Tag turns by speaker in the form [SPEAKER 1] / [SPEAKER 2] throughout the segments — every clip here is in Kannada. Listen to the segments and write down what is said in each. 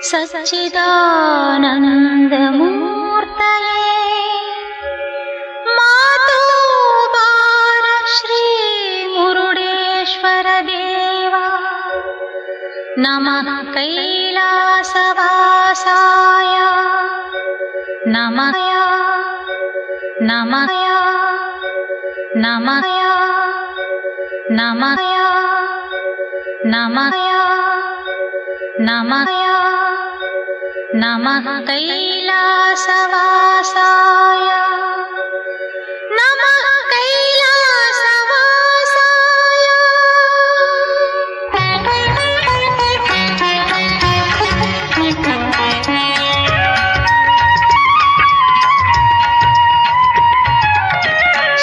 [SPEAKER 1] सच्चिदानन्दमूर्तये मातो बार श्री मुरुडेश्वर देवा नमः कैलासवासाय नमः नमः नमः नमः नमः नमः नमः कैलासवासाय नमः कैलासवासाय।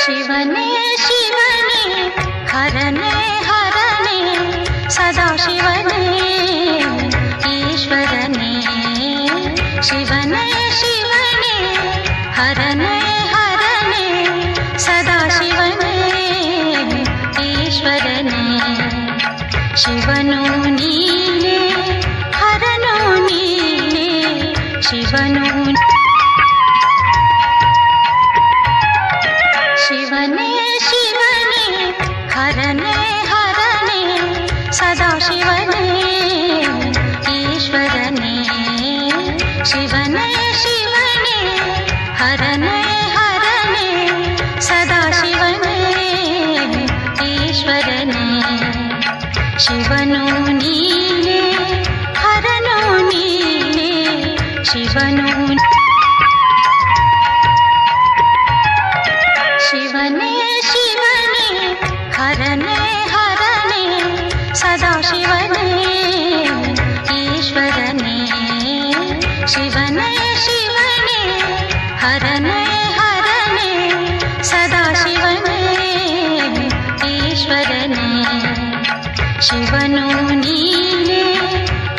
[SPEAKER 1] शिवने शिवने हरने हरने सदा शिवने ईश्वरने शिवने शिवने हरने हरने सदा शिवने ईश्वरने शिवनु नीने हरनु नीने शिवनु शिवने शिवने हरने हरने सदा शिवने ईश्वरने शिवने शिवने हरने हरने सदा शिवने ईश्वरने शिवनु नीने हरनु नीने शिवनु शिवने शिवने हरने हरने सदा शिवने ईश्वरने शिवने शिवने हरने हरने सदा शिवने ईश्वरने शिवनु नीने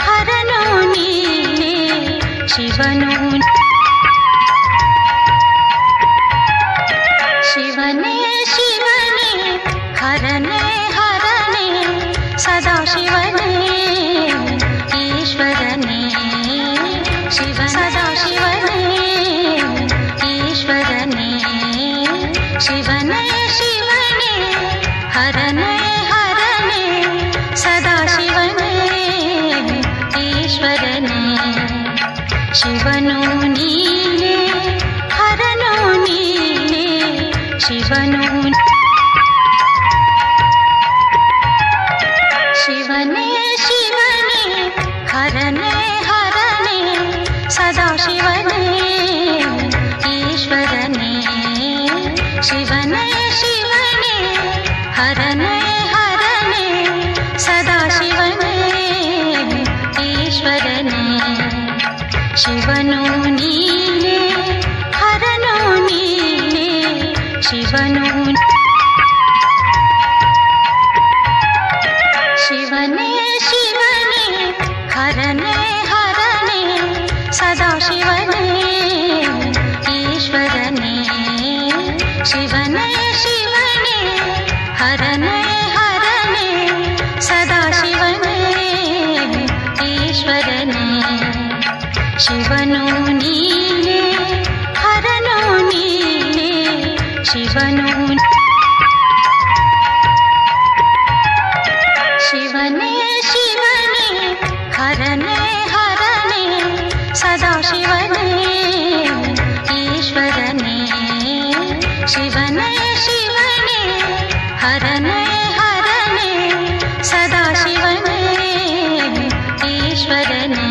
[SPEAKER 1] हरनु नीने शिवनु शिवने शिवने हरने हरने सदा शिवने ईश्वरने शिव सदा शिवने ईश्वरने शिवने शिवने हरने हरने सदा शिवने ईश्वरने शिवनु नीने हरनु नीने शिवनु शिवने शिवने हरने हरने सदा शिवने ईश्वरने शिवने शिवने हरने हरने सदा शिवने ईश्वरने शिवनु नीने हरनु नीने शिवनु शिवने शिवने हरने हरने सदा शिवने ईश्वरने शिवने शिवने हरने हरने सदा शिवने ईश्वरने शिवनु नीने हरनु नीने शिवनु शिवने शिवने हरने हरने सदा शिवने ईश्वरने शिवने शिवने हरने हरने सदा शिवने ईश्वरने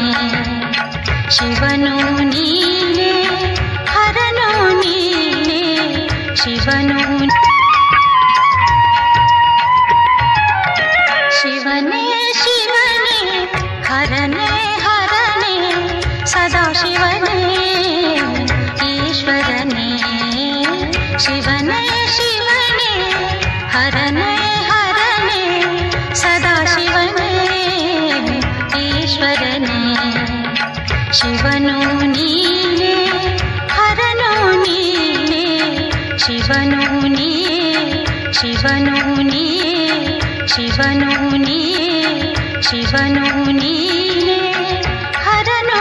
[SPEAKER 1] शिवनु नीने हरनु नीने शिवनु शिवने शिवने हरने हरने सदा शिवने ईश्वरने शिवने शिवने हरने हरने सदा शिवने ईश्वरने शिवनु नीने हरनु नीने शिवनु नीने शिवनु नीने ಶಿವನು ನೀನೆ ಶಿವನು ನೀನೆ ಹರನು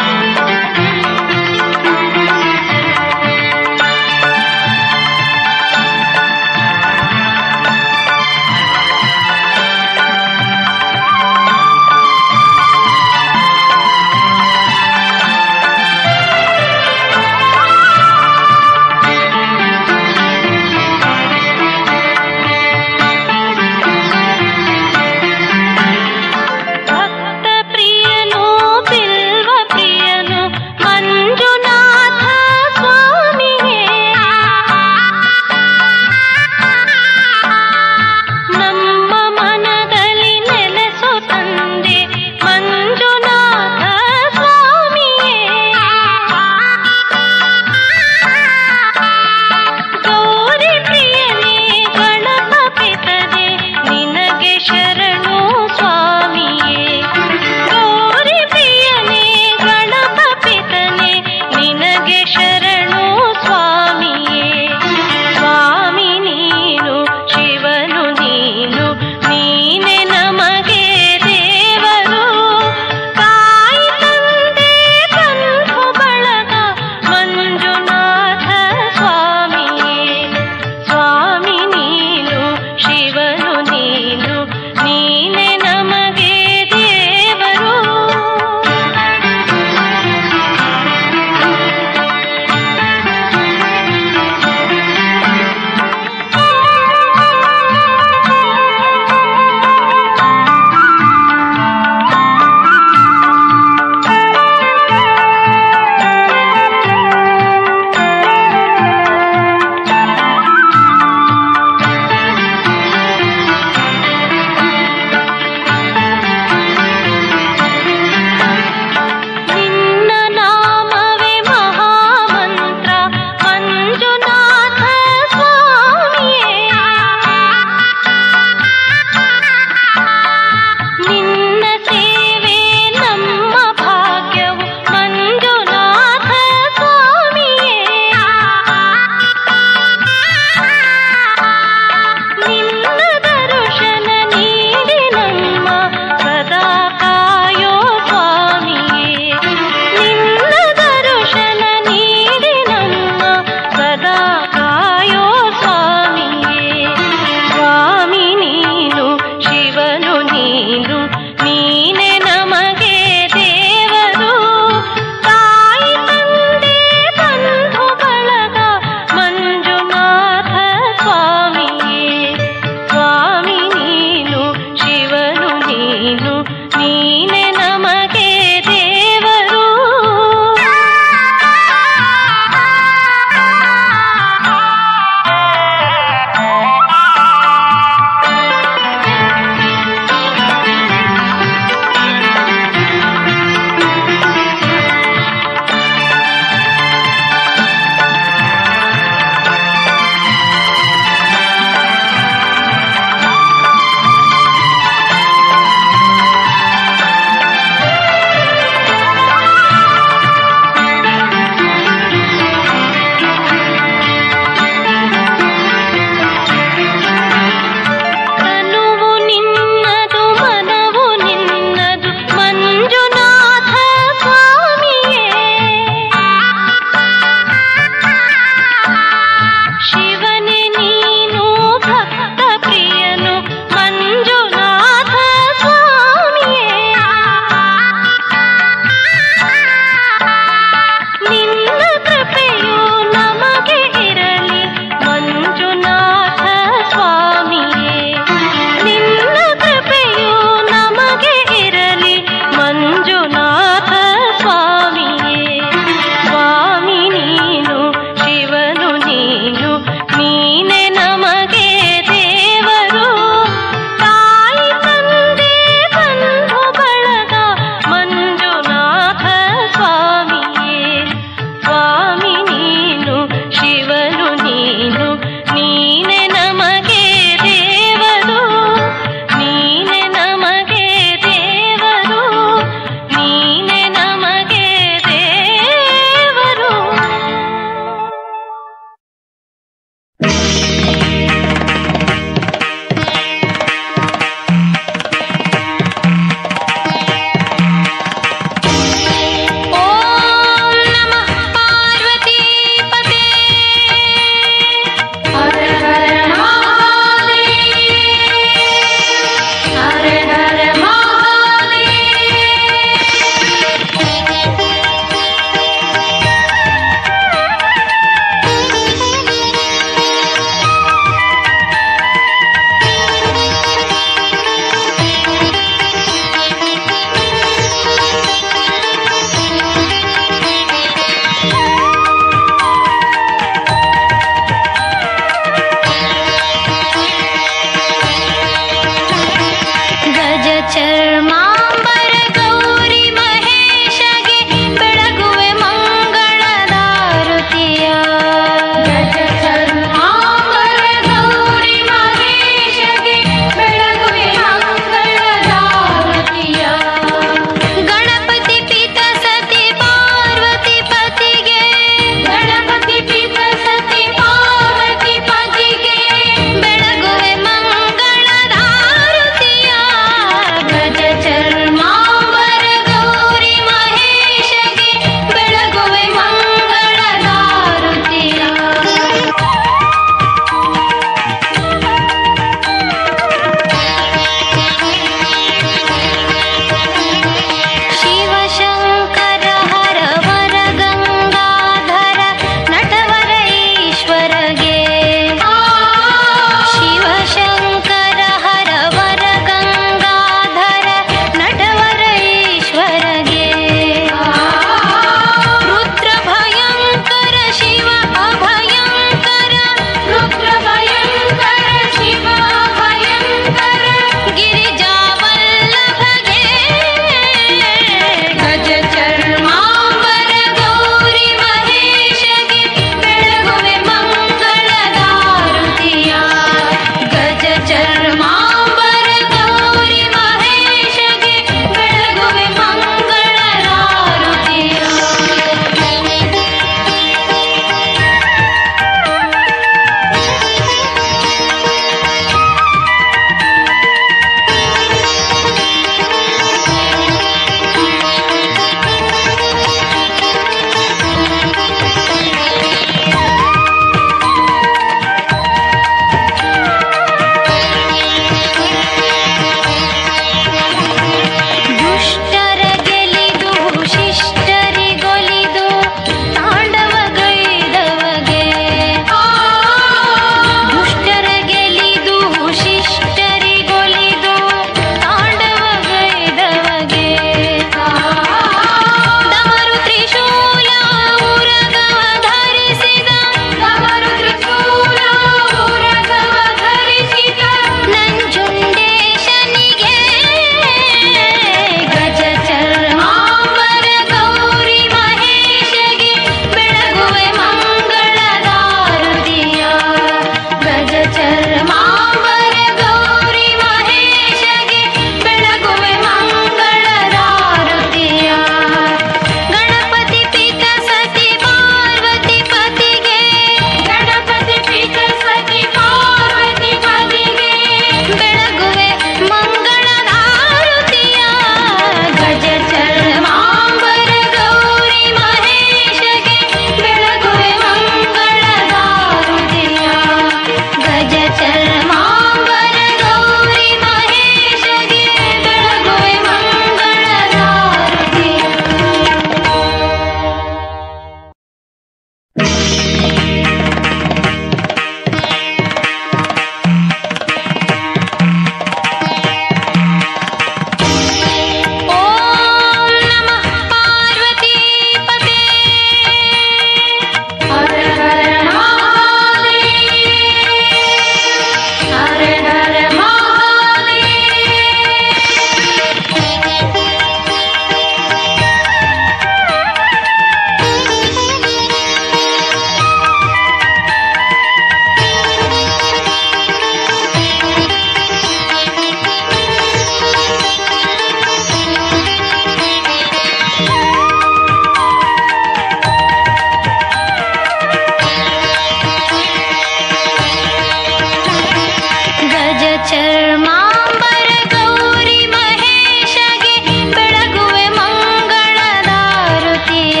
[SPEAKER 1] ಚರ್ಮಾಂಬರ ಗೌರಿ ಮಹೇಶಗೆ ಬೆಳಗುವೆ ಮಂಗಳದಾರುತಿಯ.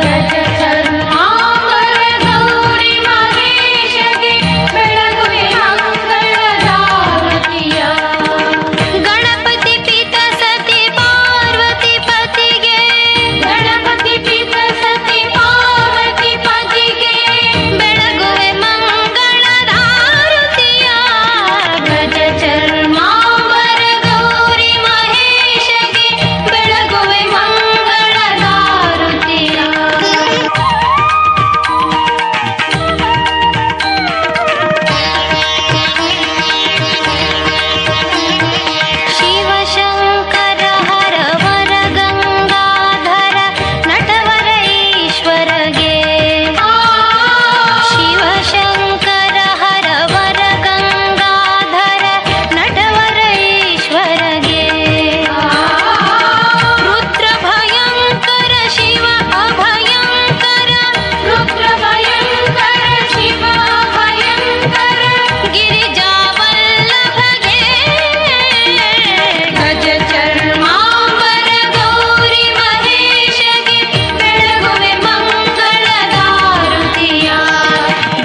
[SPEAKER 1] ಗಜ ಚರ್ಮಾಂಬರ ಗೌರಿ ಮಹೇಶಗೆ ಬೆಳಗುವೆ ಮಂಗಳದಾರುತಿಯ. ಗಣಪತಿ ಪಿತ ಸತಿ ಪಾರ್ವತಿ ಪತಿಗೆ ಗಣಪತಿ ಪಿತ ಸತಿ ಪಾರ್ವತಿ ಪತಿಗೆ ಬೆಳಗುವೆ ಮಂಗಳದಾರುತಿಯ. ಗಜ ಚರ್ಮಾಂಬರ ಗೌರಿ ಮಹೇಶಗೆ ಬೆಳಗುವೆ ಮಂಗಳದಾರುತಿಯ. ಶಿವಶಂಕರ ಹರ ವರ ಗಂಗಾಧರ ನಟವರ ಈಶ್ವರಗೆ. ಶಿವಶಂಕರ ಹರ ವರ ಗಂಗಾಧರ ನಟವರ ಈಶ್ವರಗೆ. ರುದ್ರ ಭಯಂಕರ ಶಿವ ಅಭಯಂಕರ ರುದ್ರ ಭಯಂಕರ ಶಿವ ಅಭಯಂಕರ ಗಿರಿಜಾವಲ್ಲಭಗೆ. ಗಜ ಚರ್ಮಾಂಬರ ಗೌರಿ ಮಹೇಶಗೆ ಬೆಳಗುವೆ ಮಂಗಳದಾರುತಿಯ.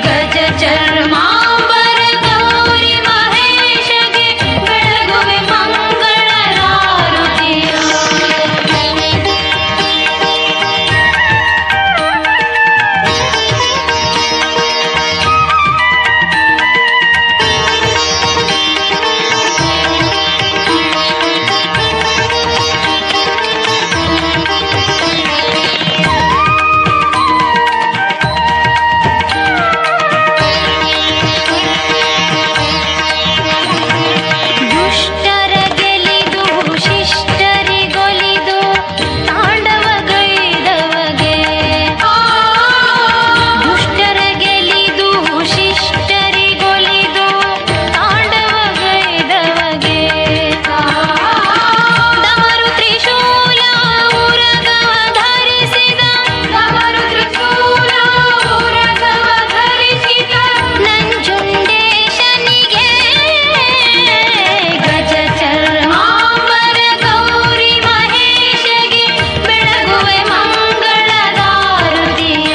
[SPEAKER 1] ಗಜ ಚರ್ಮಾಂಬರ ಗೌರಿ ಮಹೇಶಗೆ ಬೆಳಗುವೆ ಮಂಗಳದಾರುತಿಯ. ದುಷ್ಟರ ಗೆಲಿದು ಶಿಷ್ಟರಿಗೊಲಿದು ತಾಂಡವಗೈದವಗೆ. ದುಷ್ಟರ ಗೆಲಿದು ಶಿಷ್ಟರಿಗೊಲಿದು ತಾಂಡವಗೈದವಗೆ. ಡಮರು ತ್ರಿಶೂಲ ಉರಗವ ಧರಿಸಿದ ಡಮರು ತ್ರಿಶೂಲ ಉರಗವ ಧರಿಸಿದ ನಂಜುಂಡೇಶನಿಗೆ. ಗಜ ಚರ್ಮಾಂಬರ ಗೌರಿ ಮಹೇಶಗೆ ಬೆಳಗುವೆ ಮಂಗಳದಾರುತಿಯ.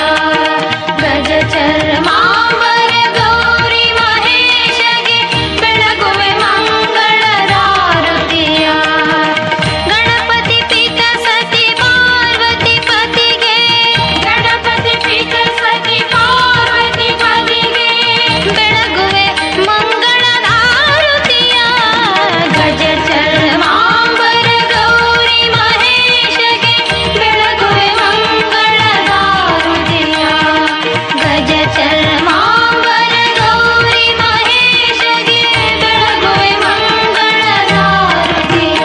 [SPEAKER 1] ಗಜ ಚರ್ಮಾಂಬರ ಗೌರಿ ಮಹೇಶಗೆ ಬೆಳಗುವೆ ಮಂಗಳದಾರುತಿಯ. ಗಣಪತಿ ಪಿತ ಸತಿ ಪಾರ್ವತಿ ಪತಿಗೆ ಗಣಪತಿ ಪಿತ ಸತಿ ಪಾರ್ವತಿ ಪತಿಗೆ ಬೆಳಗುವೆ ಮಂಗಳದಾರುತಿಯ. ಗಜ ಚರ್ಮಾಂಬರ ಗೌರಿ ಮಹೇಶಗೆ ಬೆಳಗುವೆ ಮಂಗಳದಾರುತಿಯ. ಗಜ ಚರ್ಮಾಂಬರ ಗೌರಿ ಮಹೇಶಗೆ ಬೆಳಗುವೆ ಮಂಗಳದಾರುತಿಯ.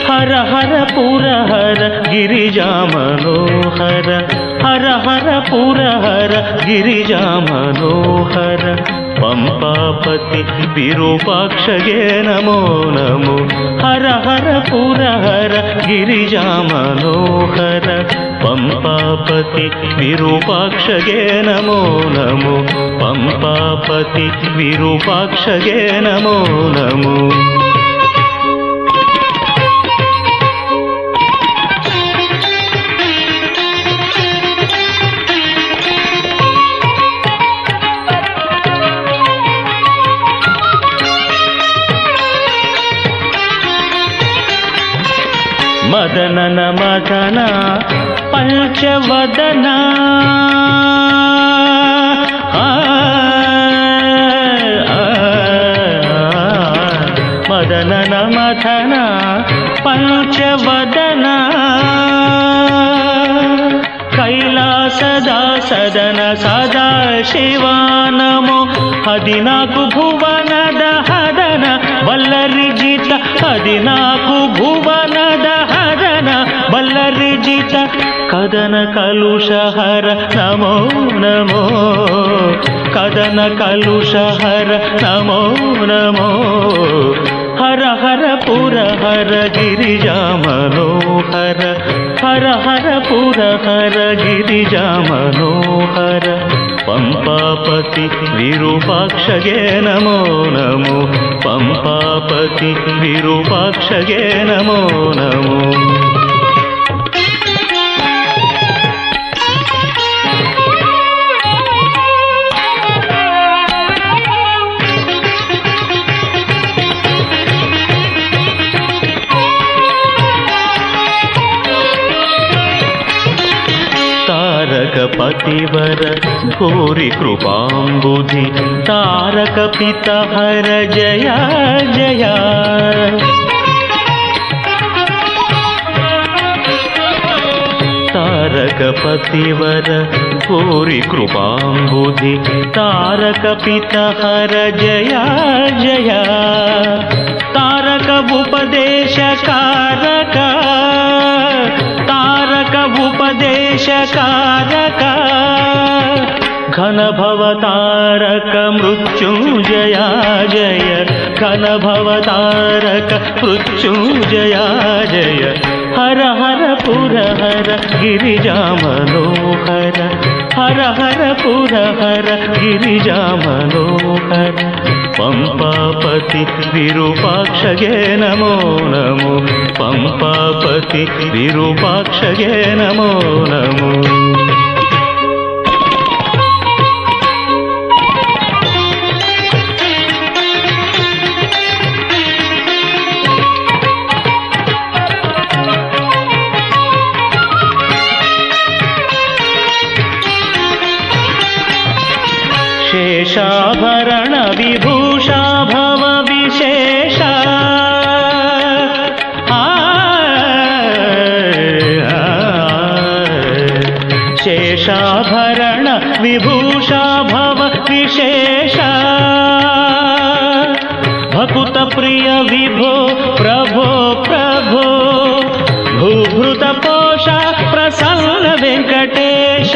[SPEAKER 2] ಹರ ಹರ ಪುರ ಹರ ಗಿರಿಜಾ ಮನೋಹರ. ಹರ ಹರ ಪುರ ಹರ ಗಿರಿಜಾ ಮನೋಹರ. ಪಂಪಾಪತಿ ವಿರೂಪಾಕ್ಷಗೆ ನಮೋ ನಮೋ. ಹರ ಹರ ಪುರ ಹರ ಗಿರಿಜಾ ಮನೋಹರ. ಪಂಪಾಪತಿ ವಿರೂಪಾಕ್ಷಗೆ ನಮೋ ನಮೋ. ಪಂಪಾಪತಿ ವಿರೂಪಾಕ್ಷಗೆ ನಮೋ ನಮೋ. ಮದನನ ಮದನ ಪಂಚವದನ. ಮದನನ ಮದನ ಪಂಚವದನ. ಕೈಲಾಸದ ಸದನ ಸದಾ ಶಿವ ನಮೋ. 14 ಭುವನದ ಹದನ ಬಲ್ಲರಿ ಜಿತ. 14 ಭುವನದ ಹದನ ಬಲ್ಲರಿ ವಿರಜಿತ ಕದನ ಕಲುಷಹರ ನಮೋ ನಮೋ ಕದನ ಕಲುಷಹರ ನಮೋ ನಮೋ ಹರ ಹರ ಪುರ ಹರ ಗಿರಿಜಾ ಮನೋಹರ ಹರ ಹರ ಪುರ ಹರ ಗಿರಿಜಾ ಮನೋಹರ ಪಂಪಾಪತಿ ವಿರೂಪಾಕ್ಷಗೆ ನಮೋ ನಮೋ ಪಂಪಾಪತಿ ವಿರೂಪಾಕ್ಷಗೆ ನಮೋ ನಮೋ पतिवर भूरि कृपाम्बुधि तारक पिता हर जया जया तारक पतिवर भूरि कृपाम्बुधि तारक पिता हर जया जया तारक उपदेश कारक तारक उपदेश कारक घन भवतारक मृत्युंजया जय घन भवतारक मृत्युंजया जय हर हर पुर हर गिरिजा मनोहर हर हर पुर हर गिरिजा मनोहर पंपापति विरूपाक्षगे नमो नमो पंपापति विरूपाक्षगे नमो नमो शेषाभरण विभूषा भव विशेष शेषाभरण विभूषा भव विशेष भकुत प्रिय विभो प्रभो प्रभो भूभृत पोषा प्रसन्न वेंकटेश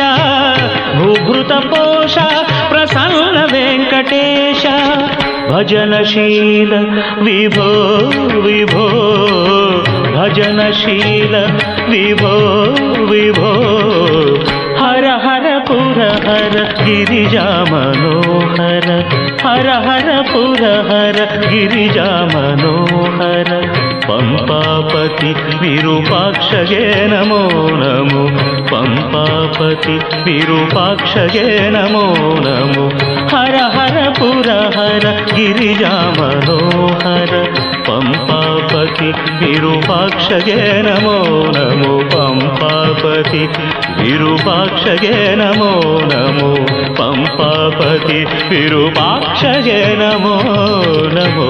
[SPEAKER 2] भूभृत पोषा प्रसन्न वेंकटेश भजनशील विभो विभो भजनशील विभो विभो हर हर पुर हर गिरिजा मनोहर हर हर पुर हर गिरिजा मनोहर पंपापति विरूपाक्षगे नमो नमो पंपापति विरूपाक्षगे नमो नमो हर हर पुर हर गिरिजा मनोहर पंपापति विरूपाक्षगे नमो नमो पंपापति विरूपाक्षगे नमो नमो पंपापति विरूपाक्षगे नमो नमो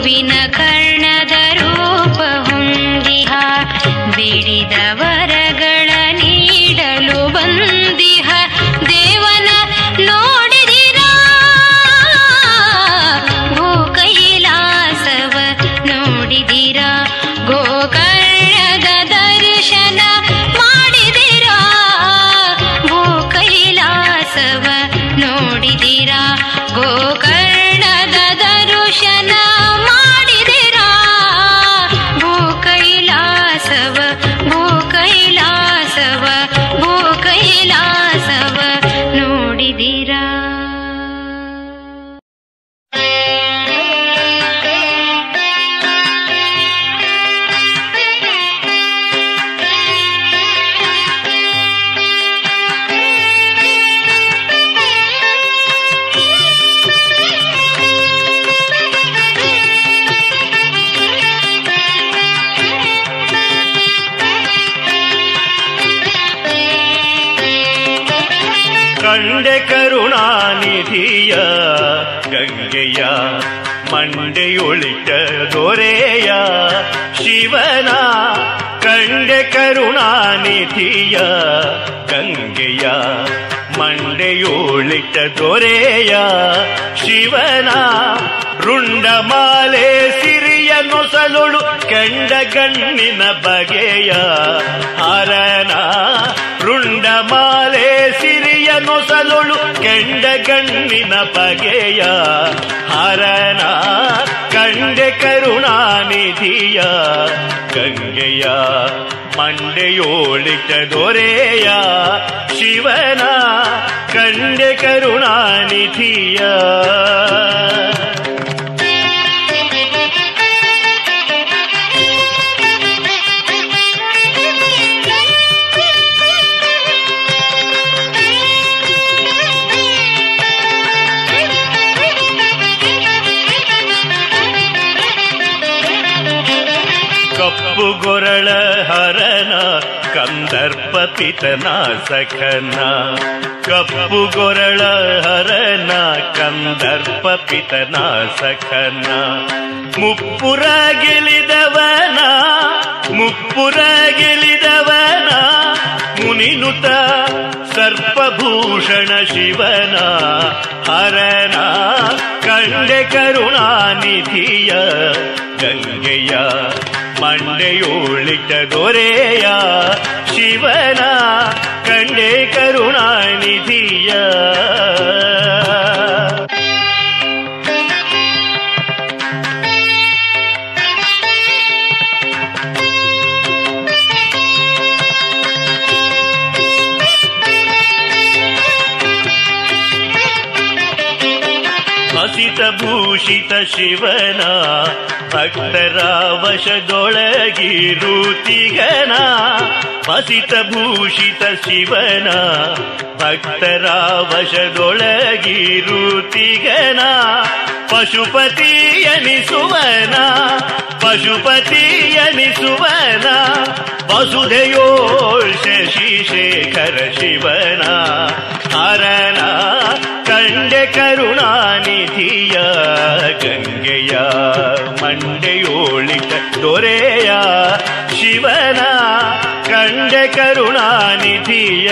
[SPEAKER 1] ಗೋವಿನ ಕರ್ಣದ ರೂಪ ಹೊಂದಿಹ ಬೇಡಿದ ವರಗಳ ನೀಡಲು ಬಂದಿಹ ದೇವನ ನೋಡಿದಿರಾ ಗೋ ಕೈಲಾಸವ ನೋಡಿದಿರಾ ಗೋಕರ್ಣದ ದರ್ಶನ ಮಾಡಿದಿರಾ ಗೋ ಕೈಲಾಸವ ನೋಡಿದಿರಾ ಗೋಕರ್ಣದ ದರ್ಶನ ಮಾಡಿದಿರಾ ಗೋ ಕೈಲಾಸವ ಗೋ ಕೈಲಾಸವ ಗೋ ಕೈಲಾಸವ ನೋಡಿದಿರಾ.
[SPEAKER 2] ಕಂಡೆ ಕರುಣಾನಿಧಿಯ ಗಂಗೆಯ ಮಂಡೆಯೊಳಿಟ ದೊರೆಯ ಶಿವನ ಕಂಡೆ ಕರುಣಾನಿಧಿಯ ಗಂಗೆಯ ಮಂಡೆಯೊಳಿಟ ದೊರೆಯ ಶಿವನ ರುಂಡಮಾಲೆ ಸಿರಿಯ ನೊಸಲೊಳು ಕೆಂಡ ಗಣ್ಣಿನ ಬಗೆಯ ಹರನ ರುಂಡಮಾಲೆ ಸಿರಿಯ ನೊಸಲೊಳು ಕೆಂಡ ಗಣ್ಣಿನ ಬಗೆಯ ಹರನ ಕಂಡೆ ಕರುಣಾನಿಧಿಯ ಗಂಗೆಯ ಮಂಡೆಯೋಳಿಟ ದೊರೆಯ ಶಿವನ ಕಂಡೆ ಕರುಣಾನಿಧಿಯ. ಕಪ್ಪು ಗೊರಳ ಹರನ ಕಂದರ್ಪ ಪಿತನ ಸಖನ ಕಪ್ಪು ಗೊರಳ ಹರನ ಕಂದರ್ಪ ಪಿತನ ಸಖನ ಮುಪ್ಪುರ ಗೆಲಿದವನ ಮುಪ್ಪುರ ಗೆಲಿದವನ ಮುನಿನುತ ಸರ್ಪಭೂಷಣ ಶಿವನ ಹರನ ಕಂಡೆ ಕರುಣಾನಿಧಿಯ ಗಂಗೆಯ ಮಂಡೆಯೋಳಿಟ ದೊರೆಯ ಶಿವನ ಕಂಡೆ ಕರುಣಾನಿಧಿಯ. ಹಸಿತ ಭೂಷಿತ ಶಿವನ ಭಕ್ತರ ವಶದೊಳಗಿರುತಿಗನ ಹಸಿತ ಭೂಷಿತ ಶಿವನ ಭಕ್ತರ ವಶದೊಳಗಿರುತಿಗನ ಪಶುಪತಿಯನಿಸುವನ ಪಶುಪತಿಯನಿಸುವನ ವಸುಧೆಯೋಳ್ ಶಶಿಶೇಖರ ಶಿವನ ಹರನ ಕಂಡೆ ಕರುಣಾನಿಧಿಯ ಗಂಗೆಯ ಮಂಡೆಯೋಳಿಟ ದೊರೆಯ ಶಿವನ ಕಂಡೆ ಕರುಣಾನಿಧಿಯ.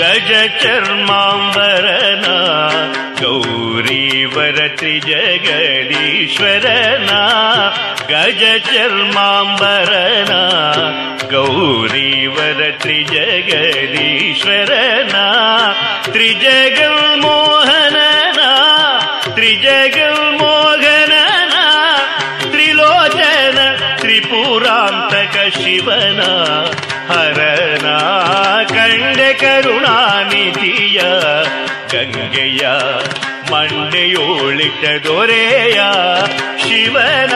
[SPEAKER 2] ಗಜ ಚರ್ಮಾಂಬರನ ಗೌರೀವರ ತ್ರಿಜಗದೀಶ್ವರನ ಗಜ ಚರ್ಮಾಂಬರನ ಗೌರೀವರ ತ್ರಿಜಗದೀಶ್ವರನ ತ್ರಿಜಗನ್ಮೋಹನನ ತ್ರಿಜಗನ್ಮೋಹನನ ತ್ರಿಲೋಚನ ತ್ರಿಪುರಾಂತಕ ಶಿವನ ಹರನ ಕಂಡೆ ಕರುಣಾನಿಧಿಯ ಗಂಗೆಯ ಮಂಡೆಯೋಳಿಟ ದೊರೆಯ ಶಿವನ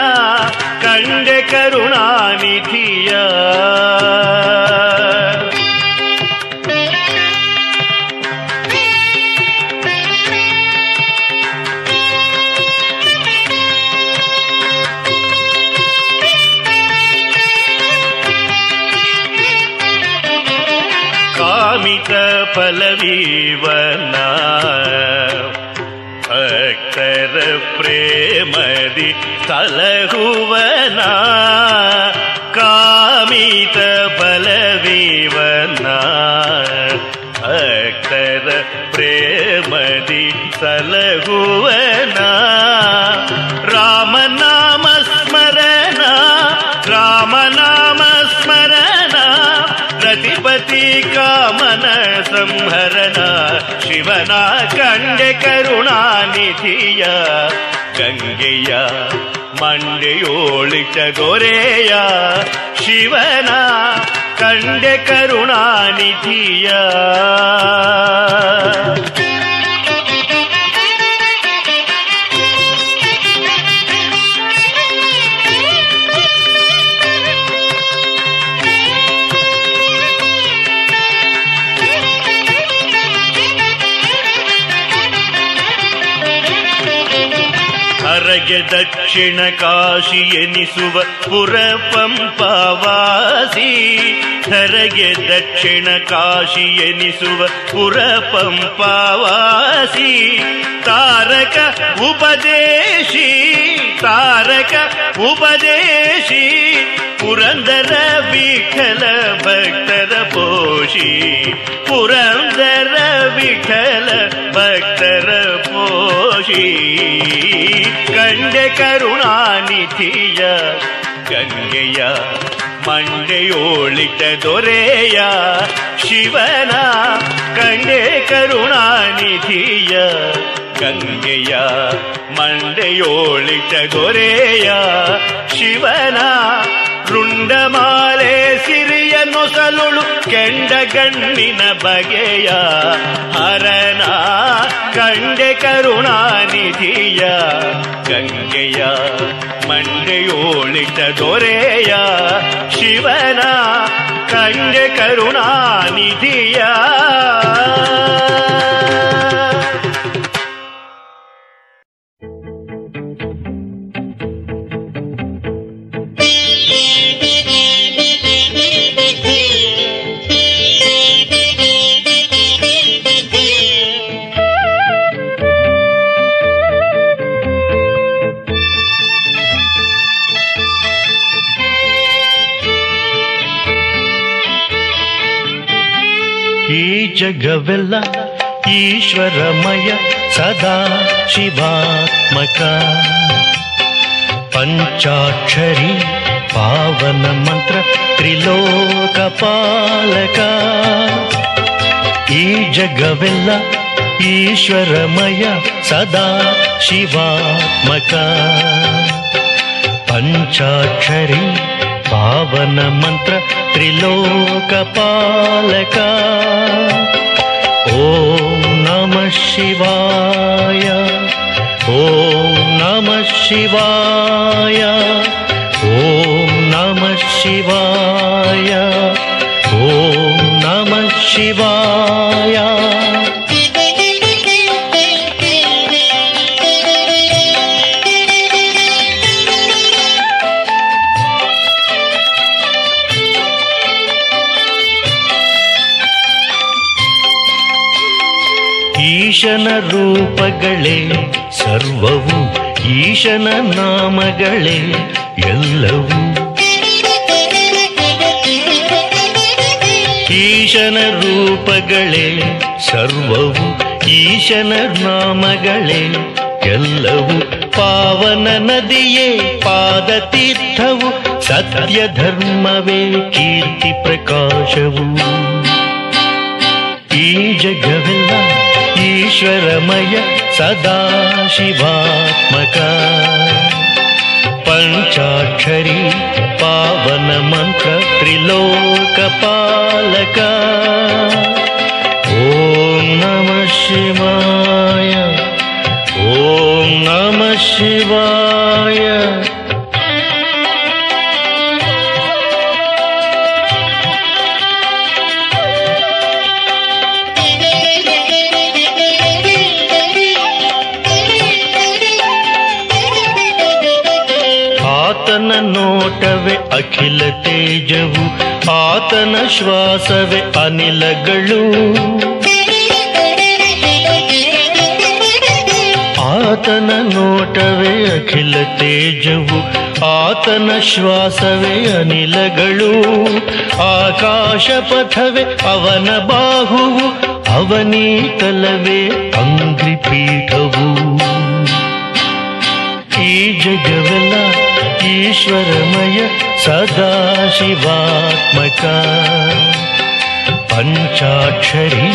[SPEAKER 2] ಕಂಡೆ ಕರುಣಾನಿಧಿಯ. ಜೀವನ ಭಕ್ತರ ಪ್ರೇಮದಿ ಸಲಹುವನ ಕಾಮಿತ ಬಲವೀವನ ಭಕ್ತರ ಪ್ರೇಮದಿ ಸಲಹುವನ ರಾಮನಾಮ ಸ್ಮರಣ ರಾಮನಾಮ ಸ್ಮರಣ ರತಿಪತಿ ಕಾಮನ ಸಂಹರಣ ಶಿವನ ಕಂಡೆ ಕರುಣಾನಿಧಿಯ ಗಂಗೆಯ ಮಂಡೆಯೋಳಿತ ದೊರೆಯ ಶಿವನ ಕಂಡೆ ಕರುಣಾನಿಧಿಯ ಹರಗೆ ದಕ್ಷಿಣ ಕಾಶಿ ಎನಿಸುವ ಪುರ ಪಂಪವಾಸಿ ಹರಗೆ ದಕ್ಷಿಣ ಕಾಶಿ ಎನಿಸುವ ಪುರ ಪಂಪವಾಸಿ ತಾರಕ ಉಪದೇಶಿ ತಾರಕ ಉಪದೇಶಿ ಪುರಂದರ ವಿಠಲ ಭಕ್ತರ ಪೋಷಿ ಪುರಂದರ ವಿಠಲ ಭಕ್ತರ ಪೋಷಿ ಕಂಡೆ ಕರುಣಾನಿಧಿಯ ಗಂಗೆಯ ಮಂಡೆಯೋಳಿತ ದೊರೆಯ ಶಿವನ ಕಂಡೆ ಕರುಣಾನಿಧಿಯ ಗಂಗೆಯ ಮಂಡೆಯೋಳಿತ ದೊರೆಯ ಶಿವನ ರುಂಡಮಾಲೆ ಸಿರಿಯ ನೊಸಲುಳು ಕೆಂಡ ಗಣ್ಣಿನ ಬಗೆಯ ಹರನ ಕಂಡೆ ಕರುಣಾನಿಧಿಯ ಗಂಗೆಯ ಮಂಡೆಯೋಳಿತ ದೊರೆಯ ಶಿವನ ಕಂಡೆ ಕರುಣಾನಿಧಿಯ
[SPEAKER 3] ಈ ಜಗವೆಲ್ಲ ಈಶ್ವರಮಯ ಸದಾ ಶಿವಾತ್ಮಕ ಪಂಚಾಕ್ಷರಿ ಪಾವನ ಮಂತ್ರ ತ್ರಿಲೋಕ ಪಾಲಕ ಈ ಜಗವೆಲ್ಲ ಈಶ್ವರಮಯ ಸದಾ ಶಿವಾತ್ಮಕ ಪಂಚಾಕ್ಷರಿ ಪಾವನ ಮಂತ್ರ ತ್ರಿಲೋಕ ಪಾಲಕ ಓಂ ನಮಃ ಶಿವಾಯ ಓಂ ನಮಃ ಶಿವಾಯ ಓಂ ನಮಃ ಶಿವಾಯ ಓಂ ನಮಃ ಶಿವಾಯ ಈಶನ ರೂಪಗಳೇ ಸರ್ವವು ಈಶನ ನಾಮಗಳೇ ಎಲ್ಲವೂ ಈಶನ ರೂಪಗಳೇ ಸರ್ವವು ಈಶನ ನಾಮಗಳೇ ಎಲ್ಲವೂ ಪಾವನ ನದಿಯೇ ಪಾದತೀರ್ಥವು ಸತ್ಯ ಧರ್ಮವೇ ಕೀರ್ತಿ ಪ್ರಕಾಶವು ಈ ಜಗವೆಲ್ಲ ಈಶ್ವರಮಯ ಸದಾ ಶಿವಾತ್ಮಕ ಪಂಚಾಕ್ಷರಿ ಪಾವನ ಮಂತ್ರ ತ್ರಿಲೋಕ ಪಾಲಕ ಓಂ ನಮಃ ಶಿವಾಯ ಓಂ ನಮಃ ಶಿವಾಯ ಆತನ ನೋಟವೇ ಅಖಿಲ ತೇಜವು ಆತನ ಶ್ವಾಸವೇ ಅನಿಲಗಳು ಆತನ ನೋಟವೇ ಅಖಿಲ ತೇಜವು, ಆತನ ಶ್ವಾಸವೇ ಅನಿಲಗಳು, ಆಕಾಶ ಪಥವೇ ಅವನ ಬಾಹುವು, ಅವನೀತಲವೇ ಅಂಗ್ರಿಪೀಠವು. ಈ ಜಗವೆಲ್ಲ ಈಶ್ವರಮಯ ಸದಾಶಿವಾತ್ಮಕ, ಪಂಚಾಕ್ಷರಿ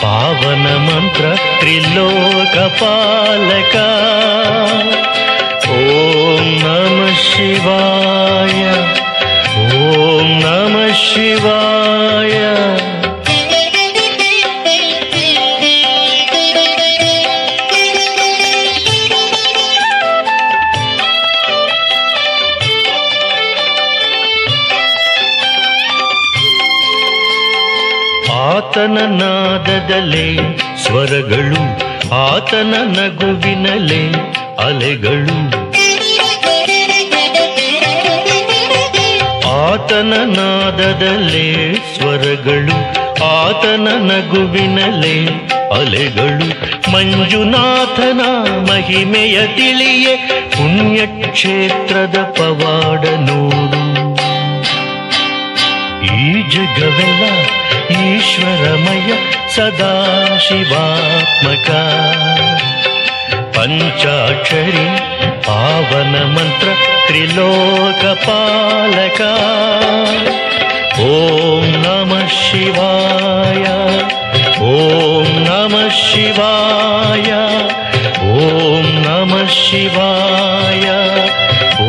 [SPEAKER 3] ಪಾವನ ಮಂತ್ರ ತ್ರಿಲೋಕಪಾಲಕ. ಓಂ ನಮಃ ಶಿವಾಯ, ಓಂ ನಮಃ ಶಿವಾಯ. ಆತನ ನಾದದಲೇ ಸ್ವರಗಳು, ಆತನ ನಗುವಿನಲೇ ಅಲೆಗಳು, ಆತನ ನಾದದಲೇ ಸ್ವರಗಳು, ಆತನ ನಗುವಿನಲೇ ಅಲೆಗಳು. ಮಂಜುನಾಥನ ಮಹಿಮೆಯ ತಿಳಿಯೇ ಪುಣ್ಯಕ್ಷೇತ್ರದ ಪವಾಡ ನೋಡು. ಈ ಜಗವೆಲ್ಲ ಈಶ್ವರಮಯ ಸದಾಶಿವಾತ್ಮಕ, ಪಂಚಾಕ್ಷರಿ ಪಾವನ ಮಂತ್ರ ತ್ರಿಲೋಕಪಾಲಕ. ಓಂ ನಮಃ ಶಿವಾಯ, ಓಂ ನಮಃ ಶಿವಾಯ, ಓಂ ನಮಃ ಶಿವಾಯ,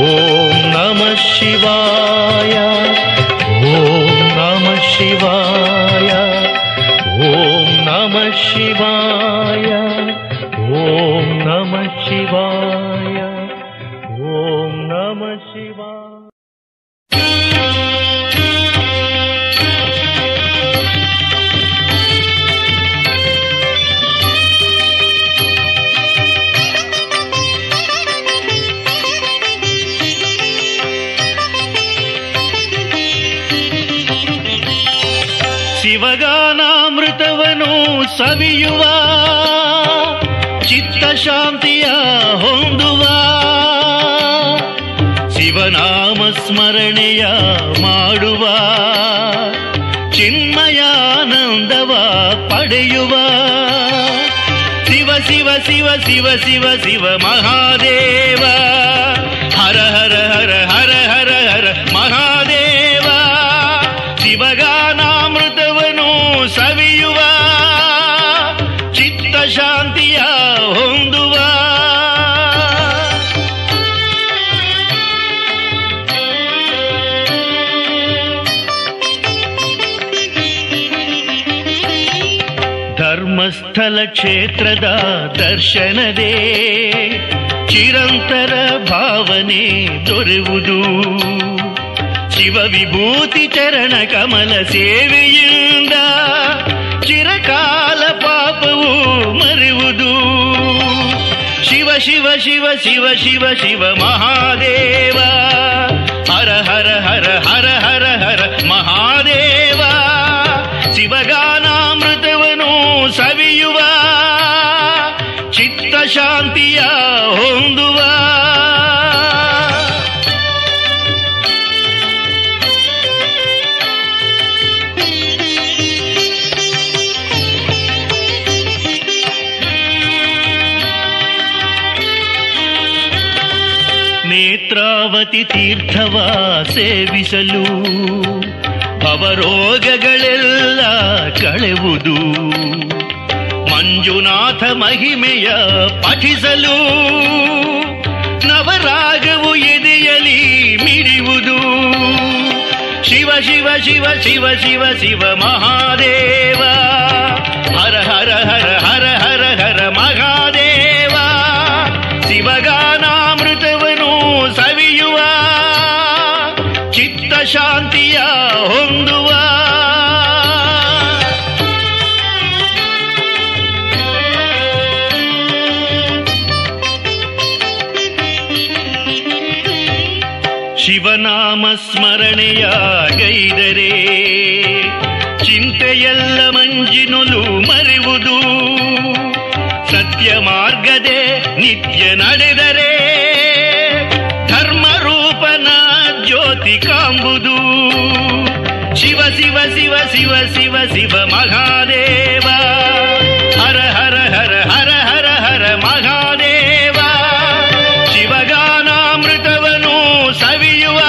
[SPEAKER 3] ಓಂ ನಮಃ ಶಿವಾಯ, ಓಂ ನಮಃ ಶಿವಾಯ, ಓಂ ನಮಃ ಶಿವಾಯ, ಓಂ ನಮಃ ಶಿವಾಯ, ಓಂ ನಮಃ ಶಿವಾಯ. ಶಿವಗಾನಾಮೃತವನು ಸವಿಯುವ, ಚಿತ್ತ ಶಾಂತಿಯ ಹೊಂದುವ, ಶಿವನಾಮ ಸ್ಮರಣೆಯ ಮಾಡುವ, ಚಿನ್ಮಯಾನಂದವ ಪಡೆಯುವ. ಶಿವ ಶಿವ ಶಿವ ಶಿವ ಶಿವ ಶಿವ ಮಹಾದೇವ, ಹರ ಹರ ಹರ ಹರ ಹರ ಹರ ಮಹಾದೇವ. ಶಿವಗಾನಾಮೃತವನು ಸವಿಯುವ, ಚಿತ್ತ ಶಾಂತಿಯ ಹೊಂದುವ. ಧರ್ಮಸ್ಥಳ ಕ್ಷೇತ್ರದ ದರ್ಶನದೇ ಚಿರಂತರ ಭಾವನೆ ದೊರೆಯುವುದು. ಶಿವ ವಿಭೂತಿ ಚರಣ ಕಮಲ ಸೇವೆಯಿಂದ ಚಿರಕಾಲ ಪಾಪವು ಮರೆಯುವುದು. ಶಿವ ಶಿವ ಶಿವ ಶಿವ ಶಿವ ಶಿವ ಮಹಾದೇವ, ಹರ ಹರ ಹರ ಹರ ಹರ ಹರ ಮಹಾದೇವ. ಶಿವಗಾನಾಮೃತವನು ಸವಿಯುವ, ಚಿತ್ತ ಶಾಂತಿಯ ಹೊಂದುವ. ನೇತ್ರಾವತಿ ತೀರ್ಥವ ಸೇವಿಸಲು ಭವರೋಗಗಳೆಲ್ಲ ಕಳೆವುದು. ಮಂಜುನಾಥ ಮಹಿಮೆಯ ಪಠಿಸಲು ನವರಾಗವು ಎದೆಯಲಿ ಮಿಡಿಯುವುದು. ಶಿವ ಶಿವ ಶಿವ ಶಿವ ಶಿವ ಶಿವ ಮಹಾದೇವ, ಹರ ಹರ ಹರ ಹರ ಹರ ಹರ ಮಹಾದೇವ. ಶಿವಗಾನಾಮೃತವನು ಸವಿಯುವ, ಚಿತ್ತ ಶಾಂತಿಯ ಹೊಂದುವ. ಶಿವನಾಮ ಸ್ಮರಣೆಯ ಗೈದರೆ ಚಿಂತೆಯೆಲ್ಲ ಮಂಜಿನೊಲು ಮರೆಯುವುದು. ಸತ್ಯ ಸತ್ಯ ಮಾರ್ಗದೆ ನಿತ್ಯ ನಡೆದರೆ ಧರ್ಮರೂಪನ ಜ್ಯೋತಿ ಕಾಂಬುದು. ಶಿವ ಶಿವ ಶಿವ ಶಿವ ಶಿವ ಶಿವ ಮಹಾದೇವ, ಹರ ಹರ ಹರ ಹರ ಹರ ಹರ ಮಹಾದೇವ. ಶಿವಗಾನಾಮೃತವನು ಸವಿಯುವ,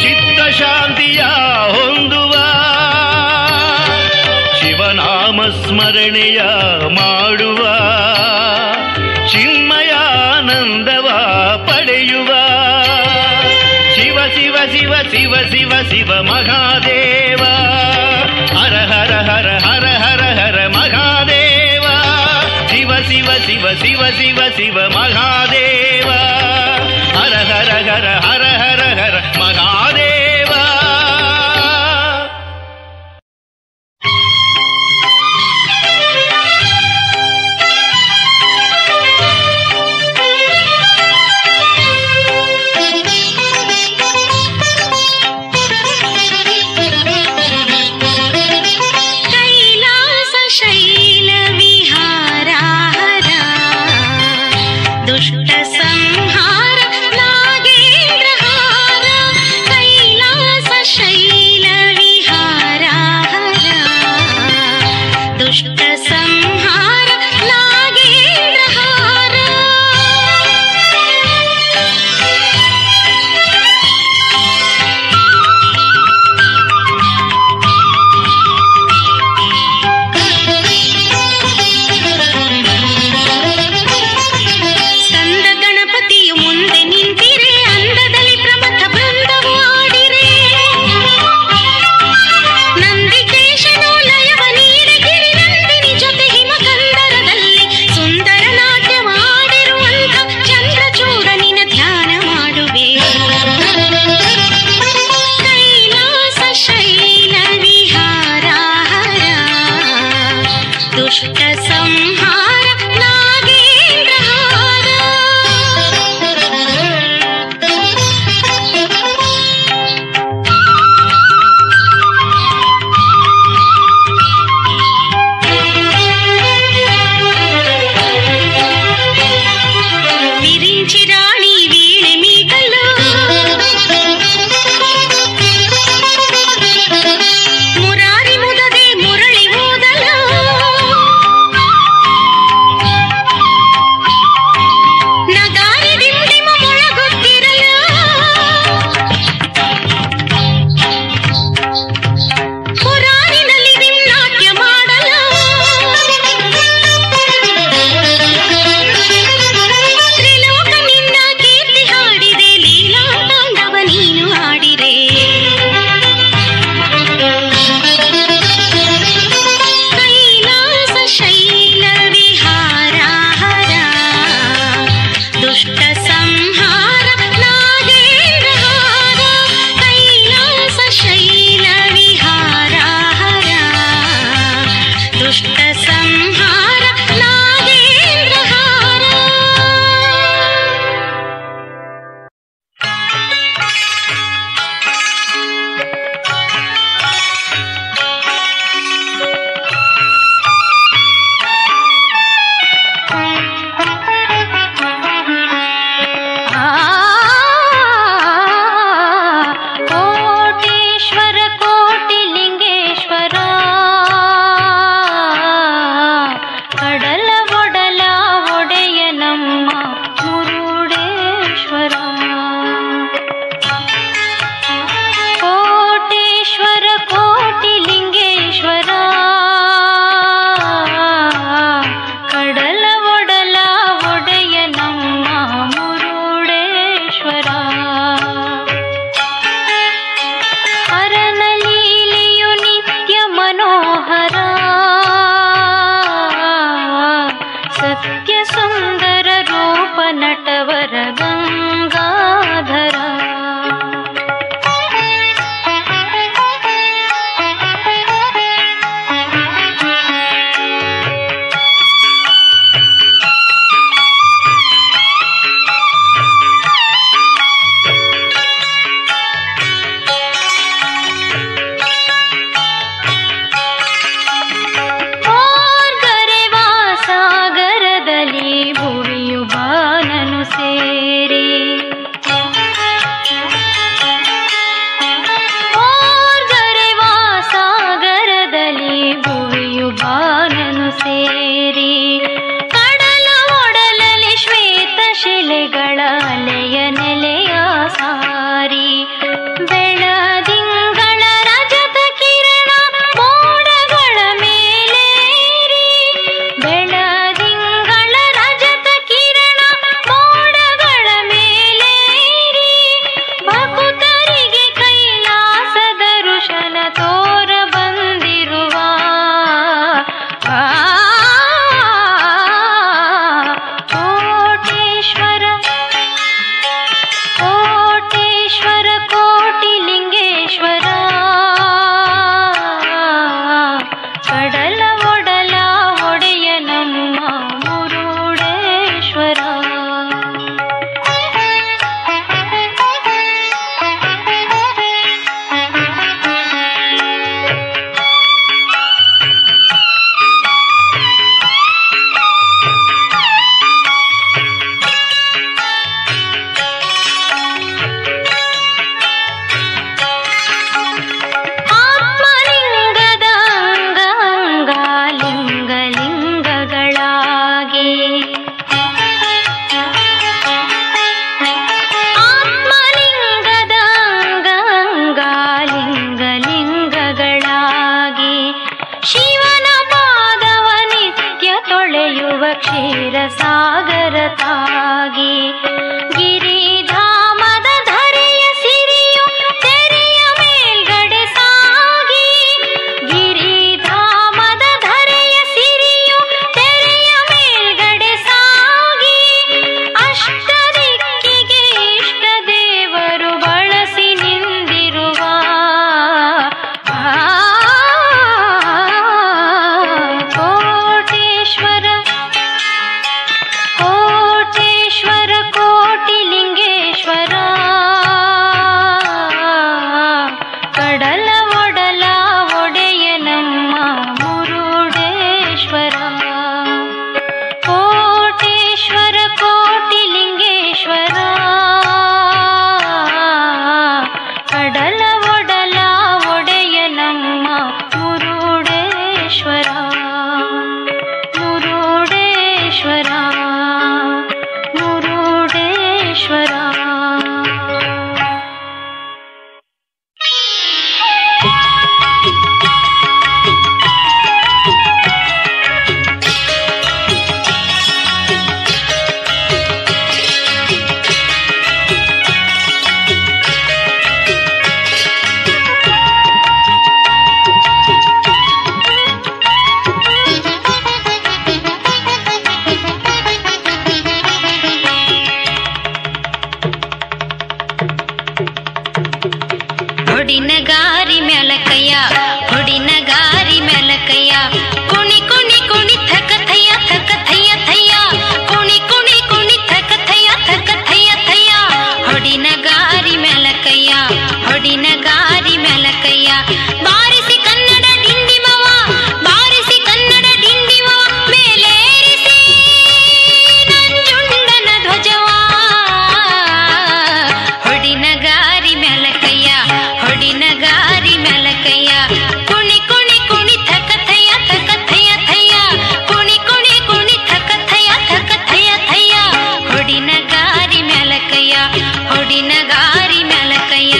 [SPEAKER 3] ಚಿತ್ತ ಶಾಂತಿಯ ಹೊಂದುವ, ಶಿವನಾಮ ಸ್ಮರಣೆಯ ಮಾಡುವ, ಚಿನ್ಮಯಾನಂದವ ಪಡೆಯುವ. ಶಿವ ಶಿವ ಶಿವ ಶಿವ ಶಿವ ಶಿವ ಮಹಾದೇವ, ಹರ ಹರ ಹರ ಹರ ಹರ ಹರ ಮಹಾದೇವ. ಶಿವ ಶಿವ ಶಿವ ಶಿವ ಶಿವ ಶಿವ ಮಹಾದೇವ, ಹರ ಹರ ಹರ ಹರ ಹರ ಹರ ಮಹಾದೇವ.
[SPEAKER 1] ಶೈಲ ವಿಹಾರ ಹರ ದುಷ್ಟ ಹರಿಯುವ ಕ್ಷೀರಸಾಗರ ತಾಗಿ ಗಿರಿಧಾಮದ ಧರೆಯ ಸಿರಿಯು ತೆರೆಯ ಮೇಲ್ಗಡೆ ಸಾಗಿ ಗಿರಿಧಾಮದ ಧರೆಯ ಸಿರಿಯು ತೆರೆಯ ಮೇಲ್ಗಡೆ ಸಾಗಿ ಅಷ್ಟ ದಿಕ್ಕಿಗೆ ಇಷ್ಟ ದೇವರು ಬಳಸಿ ನಿಂದಿರುವ ಕೋಟೇಶ್ವರ ಕೋಟೇಶ್ವರ ಕೋಟಿಲಿಂಗೇಶ್ವರ ಕಡಲ ಒಡಲ ಒಡೆಯ ನಮ್ಮ ಮುರುಡೇಶ್ವರ ಕೋಟೇಶ್ವರ ಕೋಟಿಲಿಂಗೇಶ್ವರ ಕಡಲ ಒಡಲ ಒಡೆಯ ನಮ್ಮ ಮುರುಡೇಶ್ವರ ಮುರುಡೇಶ್ವರ ಮುರುಡೇಶ್ವರ. ಹೊಡಿನಗಾರಿ ಮೆಲಕಯ್ಯ ಹೊಡಿನಗಾರಿ ಮೆಲಕಯ್ಯ ಕುಣಿ ಕುಣಿ ಕುಣಿ ಥಕ ಥಯ್ಯ ಥಯ್ಯ ಕುಣಿ ಕುಣಿ ಕುಣಿ ಥಕ ಥಯ್ಯ ಹೊಡಿನಗಾರಿ ಮೆಲಕಯ್ಯ ಹೊಡಿನಗಾರಿ ಮೆಲಕಯ್ಯ ಬಾರಿಸಿ ಕನ್ನಡ ಡಿಂಡಿಮವ ಬಾರಿಸಿ ಕನ್ನಡ ಡಿಂಡಿಮವ ಮೇಲೇರಿಸಿ ನಂಜುಂಡನ ಧ್ವಜವ ಹೊಡಿನಗಾರಿ ಮೆಲಕಯ್ಯ ಹೊಡಿನಗಾರಿ ಮೆಲಕಯ್ಯ ಕುಣಿ ಕುಣಿ ಕುಣಿ ಥಕ ಥಯ್ಯ ಕುಣಿ ಕುಣಿ ಕುಣಿ ಥಕ ಥಯ್ಯ ಹೊಡಿನಗಾರಿ ಮೆಲಕಯ್ಯ ಹೊಡಿನಗಾರಿ ಮೆಲಕಯ್ಯ.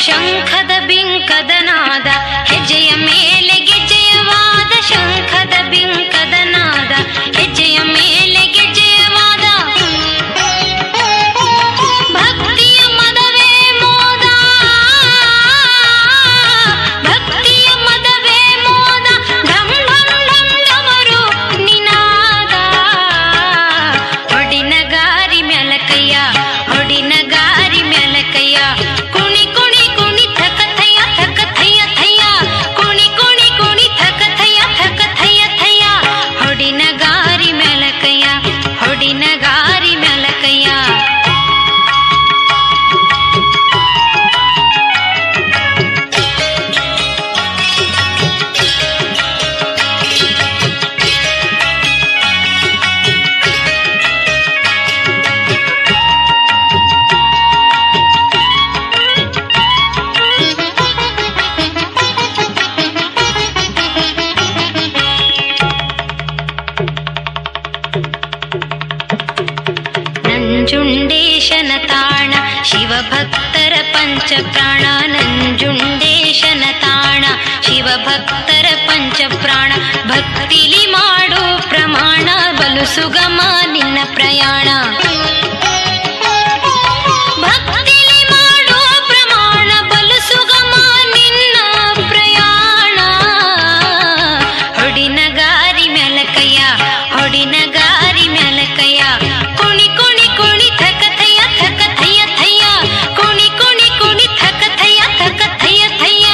[SPEAKER 1] ಶಂಖದ ಬಿಂಕದ ನಾದ ಹೆಜ್ಜೆಯ ಮೇಲೆ ಗೆಜ್ಜೆಯವಾದ ಶಂಖದ ಬಿಂಕದ ನಾದ ಹೆಜ್ಜೆಯ ಮೇಲೆ ಗೆಜ್ಜೆಯವಾದ ಭಕ್ತಿಯ ಮದವೇ ಮೋದ ಭಕ್ತಿಯ ಮದವೇ ಮೋದ ಢಂ ಢಂ ಢಂ ಢಮರು ನಿನಾದ ಹೊಡಿನಗಾರಿ ಮೆಲಕಯ್ಯ ಹೊಡಿನಗಾರಿ ಮೆಲಕಯ್ಯ ಕುಣಿ ಕುಣಿ ಕುಣಿ ಥಕ ಥಯ್ಯ ಕುಣಿ ಕುಣಿ ಕುಣಿ ಥಕ ಥಯ್ಯ ಹೊಡಿನಗಾರಿ ಮೆಲಕಯ್ಯ ಹೊಡಿನಗಾರಿ ಮೆಲಕಯ್ಯ. ನಂಜುಂಡೇಶನ ತಾಣ ಶಿವಭಕ್ತರ ಪಂಚಪ್ರಾಣ ನಂಜುಂಡೇಶನ ತಾಣ ಶಿವಭಕ್ತರ ಪಂಚಪ್ರಾಣ ಭಕ್ತಿಲಿ ಮಾಡೋ ಪ್ರಮಾಣ ಬಲು ಸುಗಮ ನಿನ್ನ ಪ್ರಯಾಣ ಭಕ್ತಿಲಿ ಮಾಡೋ ಪ್ರಮಾಣ ಬಲು ಸುಗಮ ನಿನ್ನ ಪ್ರಯಾಣ ಹೊಡಿನಗಾರಿ ಮೆಲಕಯ್ಯ ಹೊಡಿನಗಾರಿ ಮೆಲಕಯ್ಯ ಕುಣಿ ಕುಣಿ ಕುಣಿ ಥಕ ಥಯ್ಯ ಕುಣಿ ಕುಣಿ ಕುಣಿ ಥಕ ಥಯ್ಯ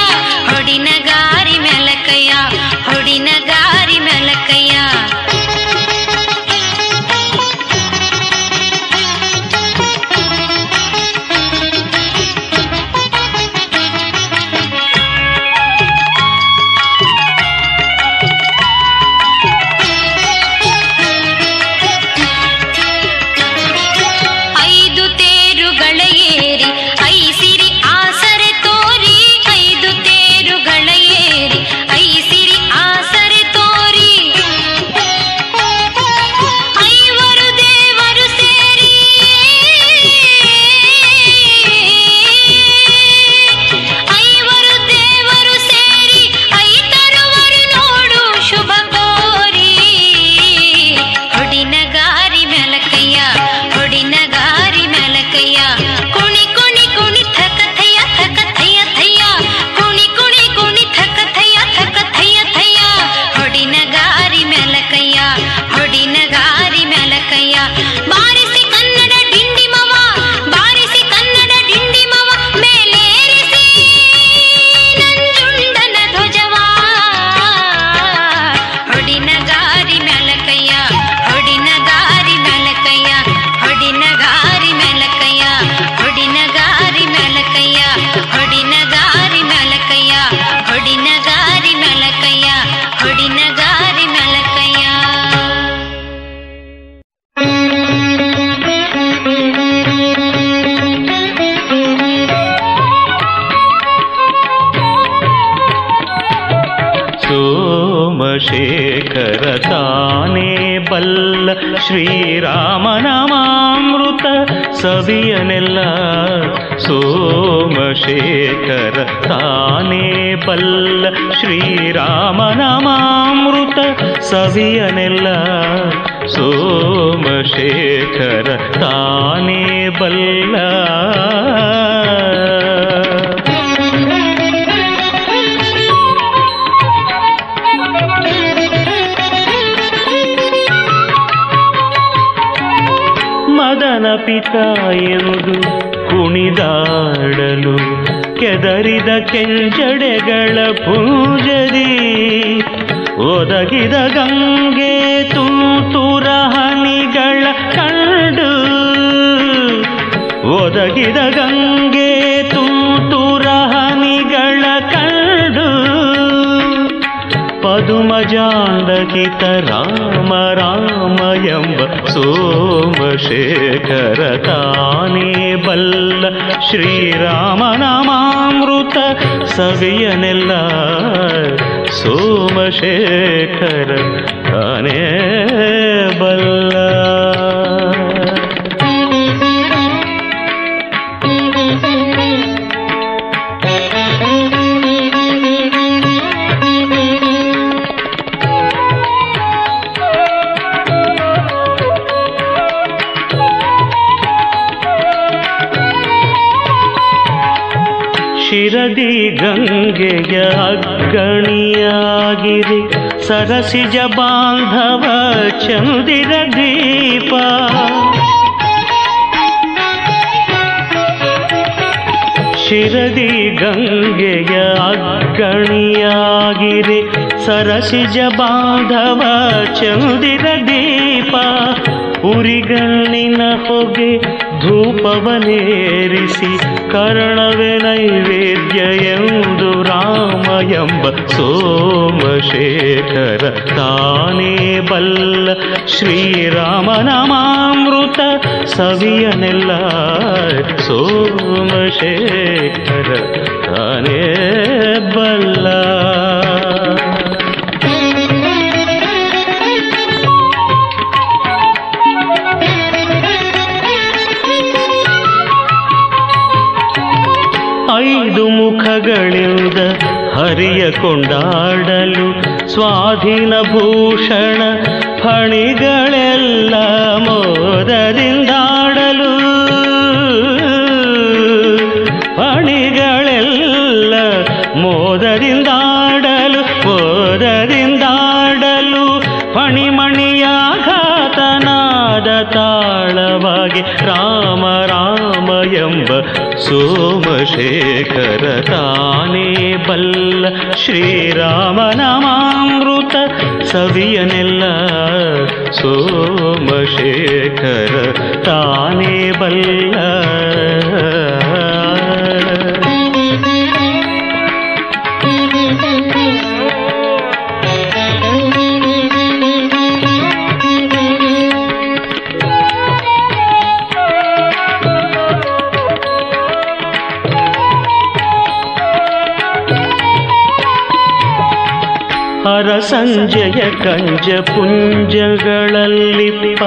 [SPEAKER 1] ಹೊಡಿನಗಾರಿ ಮೆಲಕಯ್ಯ ಹೊಡಿನಗಾರಿ ಮೆಲಕಯ್ಯ. ಐಸಿರಿ ಆಸರೆ ತೋರಿ 5 ತೇರುಗಳ ಏರಿ
[SPEAKER 3] ಸೋಮಶೇಖರ ತಾನೇ ಬಲ್ಲ ಶ್ರೀರಾಮನಾಮಾಮೃತ ಸವಿಯನೆಲ್ಲ ಸೋಮಶೇಖರ ತಾನೇ ಬಲ್ಲ ಶ್ರೀರಾಮನಾಮಾಮೃತ ಸವಿಯನೆಲ್ಲ ಸೋಮಶೇಖರ ತಾನೇ ಬಲ್ಲ. ಮದನ ಪಿತ ಎಂದು ಕುಣಿದಾಡಲು ಕೆದರಿದ ಕೆಂಜಡೆಗಳ ಪೂಜರಿ ಒದಗಿದ ಗಂಗೆ ತುಂತುರ ಹನಿಗಳ ಕಂಡು ಒದಗಿದ ಗಂಗೆ ತುಂತುರ ಹನಿಗಳ ಕಂಡು ಪದುಮಜಾಂಡಕಿತ ರಾಮ ರಾಮ ಎಂಬ ಸೋಮಶೇಖರ ತಾನೇ ಬಲ್ಲ ಶ್ರೀರಾಮನಾಮಾಮೃತ ಸವಿಯನೆಲ್ಲ ಸೋಮಶೇಖರ ತಾನೇ ಬಲ್ಲ. ಶಿರದಿ ಗಂಗೆಯ ಅಗ್ಗಣಿಯಾಗಿರಿ ಸರಸಿಜ ಬಾಂಧವ ಚಂದಿರ ದೀಪ ಶಿರದಿ ಗಂಗೆಯ ಅಗ್ಗಣಿಯಾಗಿರಿ ಸರಸಿಜ ಬಾಂಧವ ಚಂದಿರ ದೀಪ ಉರಿಗಣ್ಣಿನ ಹೊಗೆ ಧೂಪವನೇರಿಸಿ ಕರ್ಣವೇ ನೈವೇದ್ಯ ಎಂದು ರಾಮ ಎಂಬ ಸೋಮಶೇಖರ ತಾನೇ ಬಲ್ಲ ಶ್ರೀರಾಮನಾಮಾಮೃತ ಸವಿಯನೆಲ್ಲ ಸೋಮಶೇಖರ ತಾನೇ ಬಲ್ಲ. ಐದು ಮುಖಗಳಿಂದ ಹರಿಯ ಕೊಂಡಾಡಲು ಸ್ವಾಧೀನ ಭೂಷಣ ಫಣಿಗಳೆಲ್ಲ ಮೋದದಿಂದಾಡಲು ಫಣಿಗಳೆಲ್ಲ ಮೋದದಿಂದಾಡಲು ಮೋದದಿಂದಾಡಲು ಫಣಿಮಣಿಯಾಘಾತನಾದ ತಾಳವಾಗಿ ರಾಮ ರಾಮ ಎಂಬ ಸೋಮಶೇಖರ ತಾನೇ ಬಲ್ಲ ಶ್ರೀರಾಮನಾಮಾಮೃತ ಸವಿಯನೆಲ್ಲ ಸೋಮಶೇಖರ ತಾನೇ ಬಲ್ಲ. ಅರಸಂಜಯ ಕಂಜ ಪುಂಜಗಳಲ್ಲಿಪ್ಪ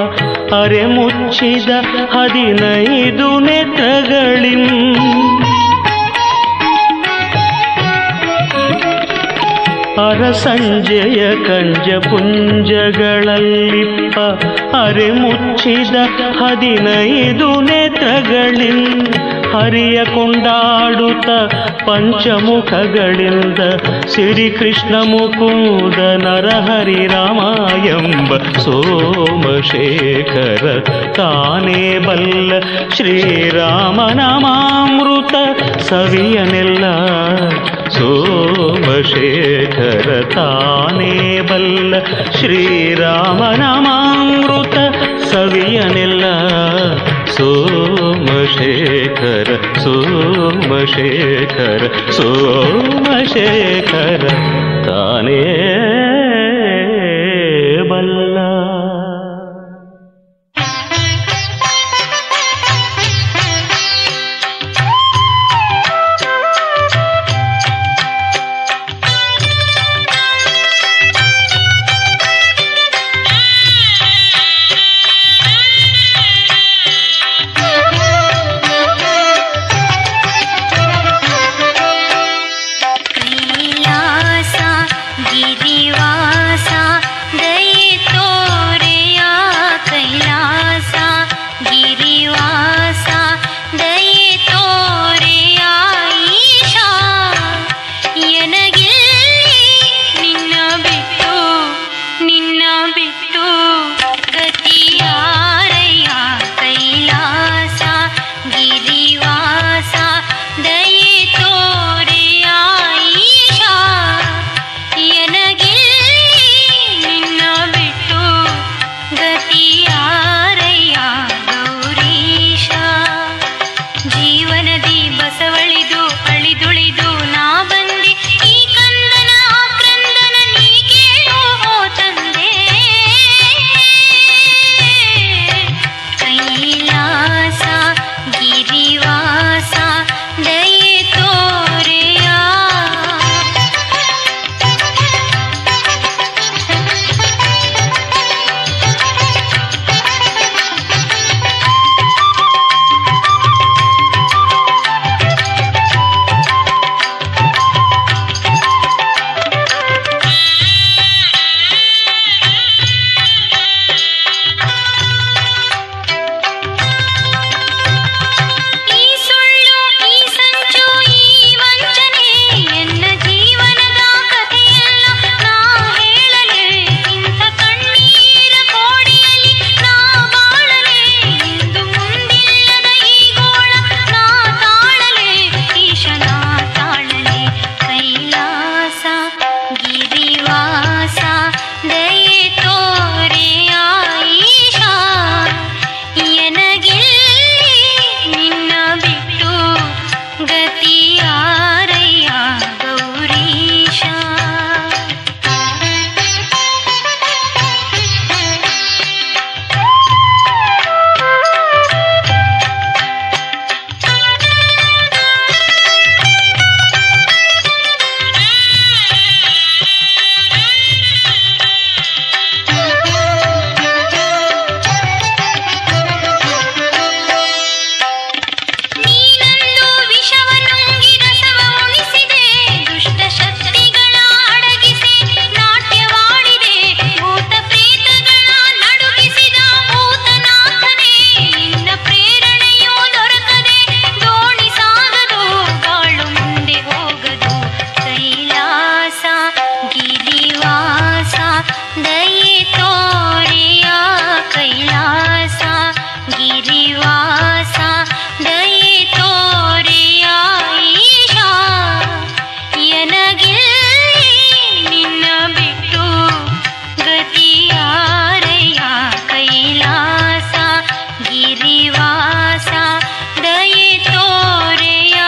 [SPEAKER 3] ಅರೆ ಮುಚ್ಚಿದ 15 ನೇತ್ರಗಳಿಂ ಅರಸಂಜಯ ಕಂಜ ಪುಂಜಗಳಲ್ಲಿಪ್ಪ ಅರೆ ಮುಚ್ಚಿದ 15 ನೇತ್ರಗಳಿಂ ಹರಿಯ ಕೊಂಡಾಡುತ್ತ ಪಂಚಮುಖಗಳಿಂದ ಶ್ರೀಕೃಷ್ಣ ಮುಕುಂದ ನರಹರಿ ರಾಮ ಎಂಬ ಸೋಮಶೇಖರ ತಾನೇ ಬಲ್ಲ ಶ್ರೀರಾಮನಾಮಾಮೃತ ಸವಿಯನೆಲ್ಲ ಸೋಮಶೇಖರ ತಾನೇ ಬಲ್ಲ ಶ್ರೀರಾಮನಾಮಾಮೃತ ಸವಿಯನೆಲ್ಲ ಸೋಮಶೇಖರ ಸೋಮಶೇಖರ ಸೋಮಶೇಖರ ತಾನೇ ಬಲ್ಲ.
[SPEAKER 1] ಗಿರಿವಾಸ ದಯೆ ತೋರೆಯ ಕೈಲಾಸ ಗಿರಿವಾಸ ದಯೆ ತೋರೆಯ ಈಶಾ ಎನಗಿಲ್ಲಿ ನಿನ್ನ ಬಿಟ್ಟು ಗತಿಯಾರಯ್ಯ ಕೈಲಾಸ ಗಿರಿವಾಸ ದಯೆ ತೋರೆಯ ಈಶಾ ಎನಗಿಲ್ಲಿ ನಿನ್ನ ಬಿಟ್ಟು ಗತಿಯಾರಯ್ಯ ಗೌರೀಶ ಜೀವನದಿ ಬಸವಳಿದು ಅಳಿದುಳಿದು ನಾ ಬಂದೆ ಈ ಕಂದನ ಆಕ್ರಂದನ ನೀ ಕೇಳೋ ತಂದೆ ಕೈಲಾಸ ಗಿರಿವಾಸ ದಯೆ ತೋರೆಯ ಈ ಸುಳ್ಳು ಈ ಸಂಚು ಈ ವಂಚನೆ ಎನ್ನ ಜೀವನದ ಕಥೆಯಲ್ಲ ನಾ ಹೇಳಲೆ ಇಂಥ ಕಣ್ಣೀರ ಕೋಡಿಯಲ್ಲಿ ನಾ ಬಾಳಲೆ ಇಂದು ಮುಂದಿಲ್ಲದ ಈ ಗೋಳ ನಾ ತಾಳಲೆ ಈಶನ ತಾಳಲೆ ಕೈಲಾಸ ಗಿರಿವಾಸ ದಯೆ ತೋರೆಯ ಈಶಾ ಎನಗಿಲ್ಲಿ ನಿನ್ನ ಬಿಟ್ಟು ಗತಿಯಾರಯ್ಯ ಗೌರೀಶ ನೀನಂದು ವಿಷವನ್ನುಂಗಿ ರಸವ ಉಣಿಸಿದೆ ದುಷ್ಟ ಶಕ್ತಿಗಳ ಅಡಗಿಸಿ ನಾಟ್ಯವಾಡಿದೆ ಭೂತ ಪ್ರೇತಗಳ ನಡುಗಿಸಿದ ಭೂತನಾಥನೇ ನಿನ್ನ ಪ್ರೇರಣೆಯೂ ದೊರಕದೆ ದೋಣಿ ಸಾಗದು ಬಾಳು ಮುಂದೆ ಹೋಗದು ಕೈಲಾಸ ಗಿರಿವಾಸ ದಯೆ ತೋರೆಯ ಕೈಲಾಸ ಗಿರಿವಾಸ ದಯೆ ತೋರೆಯ ಈಶಾ ಎನಗಿಲ್ಲಿ ನಿನ್ನ ಬಿಟ್ಟು ಗತಿಯಾರಯ್ಯ ಕೈಲಾಸ ಗಿರಿವಾಸ ದಯೆ ತೋರೆಯ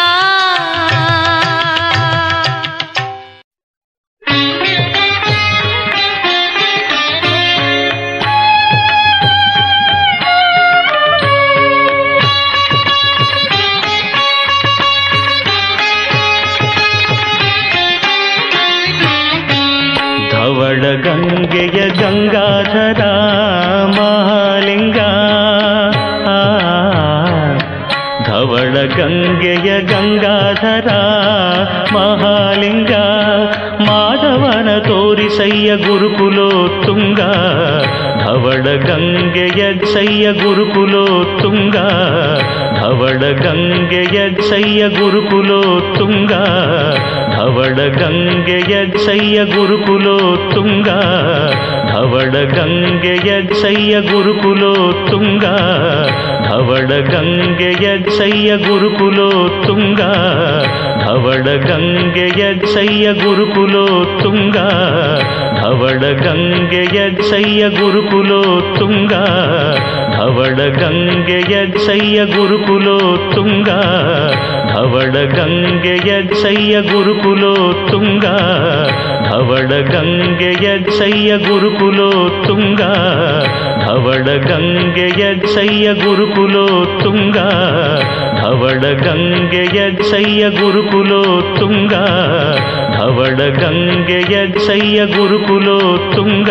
[SPEAKER 3] ಧವಳ ಗಂಗೆಯ ಗಂಗಾಧರ ಮಹಾಲಿಂಗ ಧವಳ ಗಂಗೆಯ ಗಂಗಾಧರ ಮಹಾಲಿಂಗ ಮಾಧವನ ತೋರಿಸಯ್ಯ ಗುರುಕುಲೋತ್ತುಂಗ ಧವಳ ಗಂಗೆಯ ಸಯ್ಯ ಗುರುಕುಲೋತ್ತುಂಗ ಧವಳ ಗಂಗೆಯ ಸಯ್ಯ ಗುರುಕುಲೋತ್ತುಂಗ ಧವಳ ಗಂಗೆಯ ಸಯ್ಯ ಗುರುಕುಲೋತ್ತುಂಗ ಧವಳ ಗಂಗೆಯ ಸಯ್ಯ ಗುರುಕುಲೋತ್ತುಂಗ ಧವಳ ಗಂಗೆಯ ಸಯ್ಯ ಗುರುಕುಲೋತ್ತುಂಗ ಧವಳ ಗಂಗೆಯ ಸಯ್ಯ ಗುರುಕುಲೋತ್ತುಂಗ ಧವಳ ಗಂಗೆಯ ಸಯ್ಯ ಗುರುಕುಲೋತ್ತುಂಗ ಧವಳ ಗಂಗೆಯ ಸಯ್ಯ ಗುರುಕುಲೋತ್ತುಂಗ ಧವಳ ಗಂಗೆಯ ಸಯ್ಯ ಗುರುಕುಲೋತ್ತುಂಗ ಧವಳ ಗಂಗೆಯ ಸಯ್ಯ ಗುರುಕುಲೋತ್ತುಂಗ ಧವಳ ಗಂಗೆಯ ಸಯ್ಯ ಗುರುಕುಲೋತ್ತುಂಗ ಧವಳ ಗಂಗೆಯ ಸಯ್ಯ ಗುರುಕುಲೋತ್ತುಂಗ ಧವಳ ಗಂಗೆಯ ಸಯ್ಯ ಗುರುಕುಲೋತ್ತುಂಗ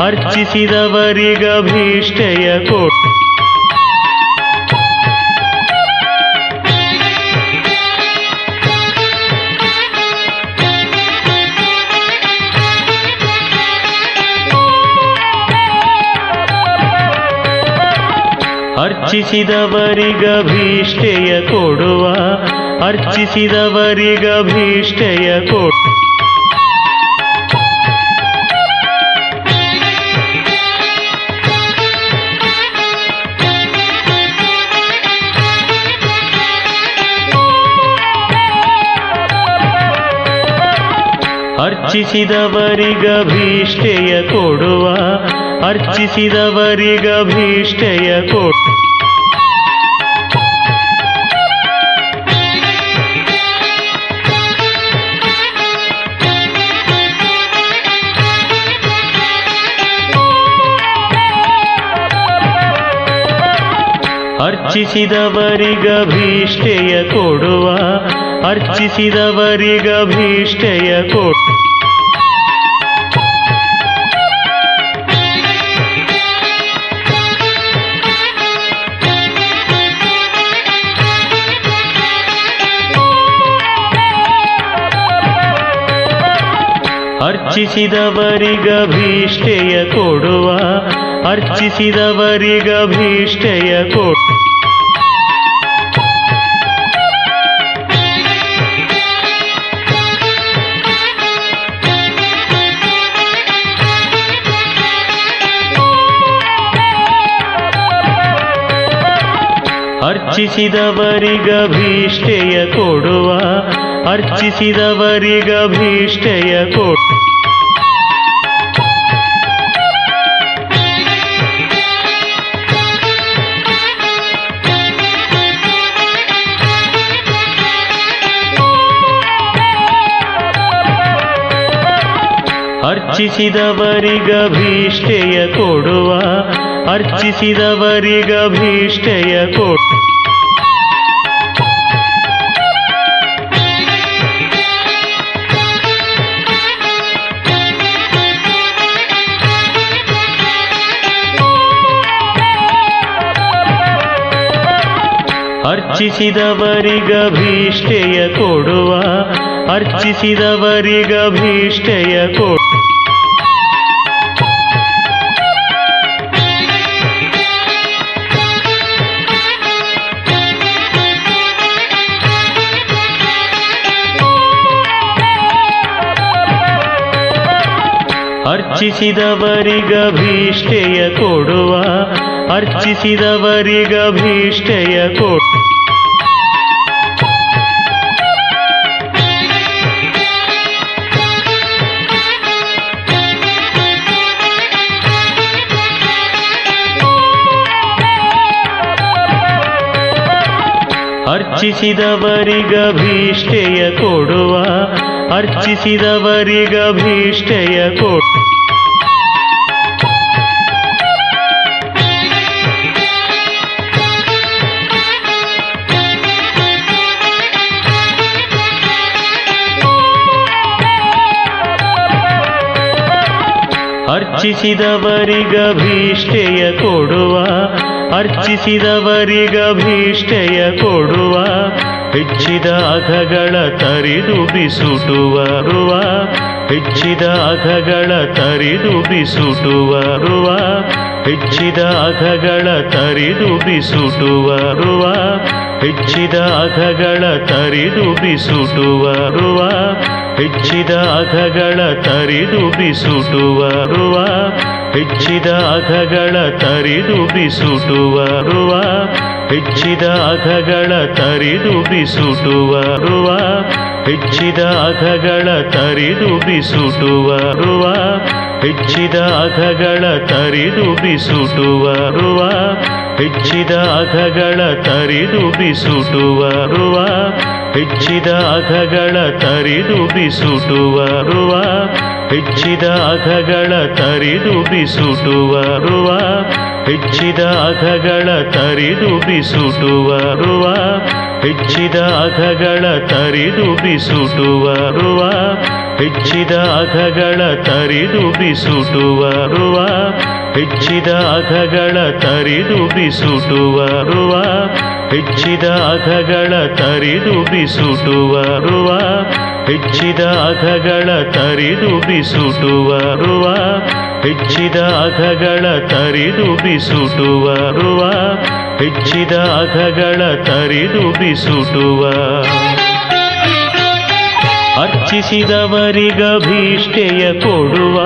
[SPEAKER 3] ಅರ್ಚಿಸಿದವರಿಗಭೀಷ್ಟೆಯ ಕೊಟ್ಟು ಅರ್ಚಿಸಿದವರಿಗಭೀಷ್ಟೆಯ ಕೊಡುವ ಅರ್ಚಿಸಿದವರಿಗಭೀಷ್ಟೆಯ ಕೊಟ್ಟು ಅರ್ಚಿಸಿದವರಿಗಭೀಷ್ಟೆಯ ಕೊಡುವ ಅರ್ಚಿಸಿದವರಿಗಭೀಷ್ಟೆಯ ಕೊಟ್ಟು ಅರ್ಚಿಸಿದವರಿಗಭೀಷ್ಟೆಯ ಕೊಡುವ ಅರ್ಚಿಸಿದವರಿಗಭೀಷ್ಟೆಯ ಕೊಟ್ಟು ಅರ್ಚಿಸಿದವರಿಗಭೀಷ್ಟೆಯ ಕೊಡುವ ಅರ್ಚಿಸಿದವರಿಗಭೀಷ್ಟೆಯ ಕೊಟ್ಟು ಅರ್ಚಿಸಿದವರಿಗಭೀಷ್ಟೆಯ ಕೊಡುವ ಅರ್ಚಿಸಿದವರಿಗಭೀಷ್ಟೆಯ ಕೊಟ್ಟು ಅರ್ಚಿಸಿದವರಿಗಭೀಷ್ಟೆಯ ಕೊಡುವ ಅರ್ಚಿಸಿದವರಿಗಭೀಷ್ಟೆಯ ಕೊಟ್ಟು ಅರ್ಚಿಸಿದವರಿಗಭೀಷ್ಟೆಯ ಕೊಡುವ ಅರ್ಚಿಸಿದವರಿಗಭೀಷ್ಟೆಯ ಕೊಟ್ಟು ಅರ್ಚಿಸಿದವರಿಗಭೀಷ್ಟೆಯ ಕೊಡುವ ಅರ್ಚಿಸಿದವರಿಗಭೀಷ್ಟೆಯ ಕೊಟ್ಟು ಅರ್ಚಿಸಿದವರಿಗಭೀಷ್ಟೆಯ ಕೊಡುವ ಅರ್ಚಿಸಿದವರಿಗಭೀಷ್ಟೆಯ ಕೊಟ್ಟು ಅರ್ಚಿಸಿದವರಿಗಭೀಷ್ಟೆಯ ಕೊಡುವ ಅರ್ಚಿಸಿದವರಿಗಭೀಷ್ಟೆಯ ಕೊಡುವ ಹೆಚ್ಚಿದ ಅಘಗಳ ತರಿದು ಬಿಸುಟುವರುವ ಹೆಚ್ಚಿದ ಅಘಗಳ ತರಿದು ಬಿಸುಟುವರುವ ಹೆಚ್ಚಿದ ಅಘಗಳ ತರಿದು ಬಿಸುಟುವರುವ ಹೆಚ್ಚಿದ ಅಘಗಳ ತರಿದು ಬಿಸುಟುವರುವ ಹೆಚ್ಚಿದ ಅಘಗಳ ತರಿದು ಬಿಸುಟುವರುವ ಹೆಚ್ಚಿದ ಅಘಗಳ ತರಿದು ಬಿಸುಟುವರುವ ಹೆಚ್ಚಿದ ಅಘಗಳ ತರಿದು ಬಿಸುಟುವರುವ ಹೆಚ್ಚಿದ ಅಘಗಳ ತರಿದು ಬಿಸುಟುವರುವ ಹೆಚ್ಚಿದ ಅಘಗಳ ತರಿದು ಬಿಸುಟುವರುವ ಹೆಚ್ಚಿದ ಅಘಗಳ ತರಿದು ಬಿಸುಟುವರುವ ಹೆಚ್ಚಿದ ಅಘಗಳ ತರಿದು ಬಿಸುಟುವರುವ ಹೆಚ್ಚಿದ ಅಘಗಳ ತರಿದು ಬಿಸುಟುವರುವ ಹೆಚ್ಚಿದ ಅಘಗಳ ತರಿದು ಬಿಸುಟುವರುವ ಹೆಚ್ಚಿದ ಅಘಗಳ ತರಿದು ಬಿಸುಟುವರುವ ಹೆಚ್ಚಿದ ಅಘಗಳ ತರಿದು ಬಿಸುಟುವ ಹೆಚ್ಚಿದ ಅಘಗಳ ತರಿದು ಬಿಸುಟುವ ಹೆಚ್ಚಿದ ಅಘಗಳ ತರಿದು ಬಿಸುಟುವ ಹೆಚ್ಚಿದ ಅಘಗಳ ತರಿದು ಬಿಸುಟುವ ಹೆಚ್ಚಿದ ಅಘಗಳ ತರಿದು ಬಿಸುಟುವ ಹೆಚ್ಚಿದ ಅಘಗಳ ತರಿದು ಬಿಸುಟುವ ಅರ್ಚಿಸಿದವರಿಗಭೀಷ್ಟೆಯ ಕೊಡುವ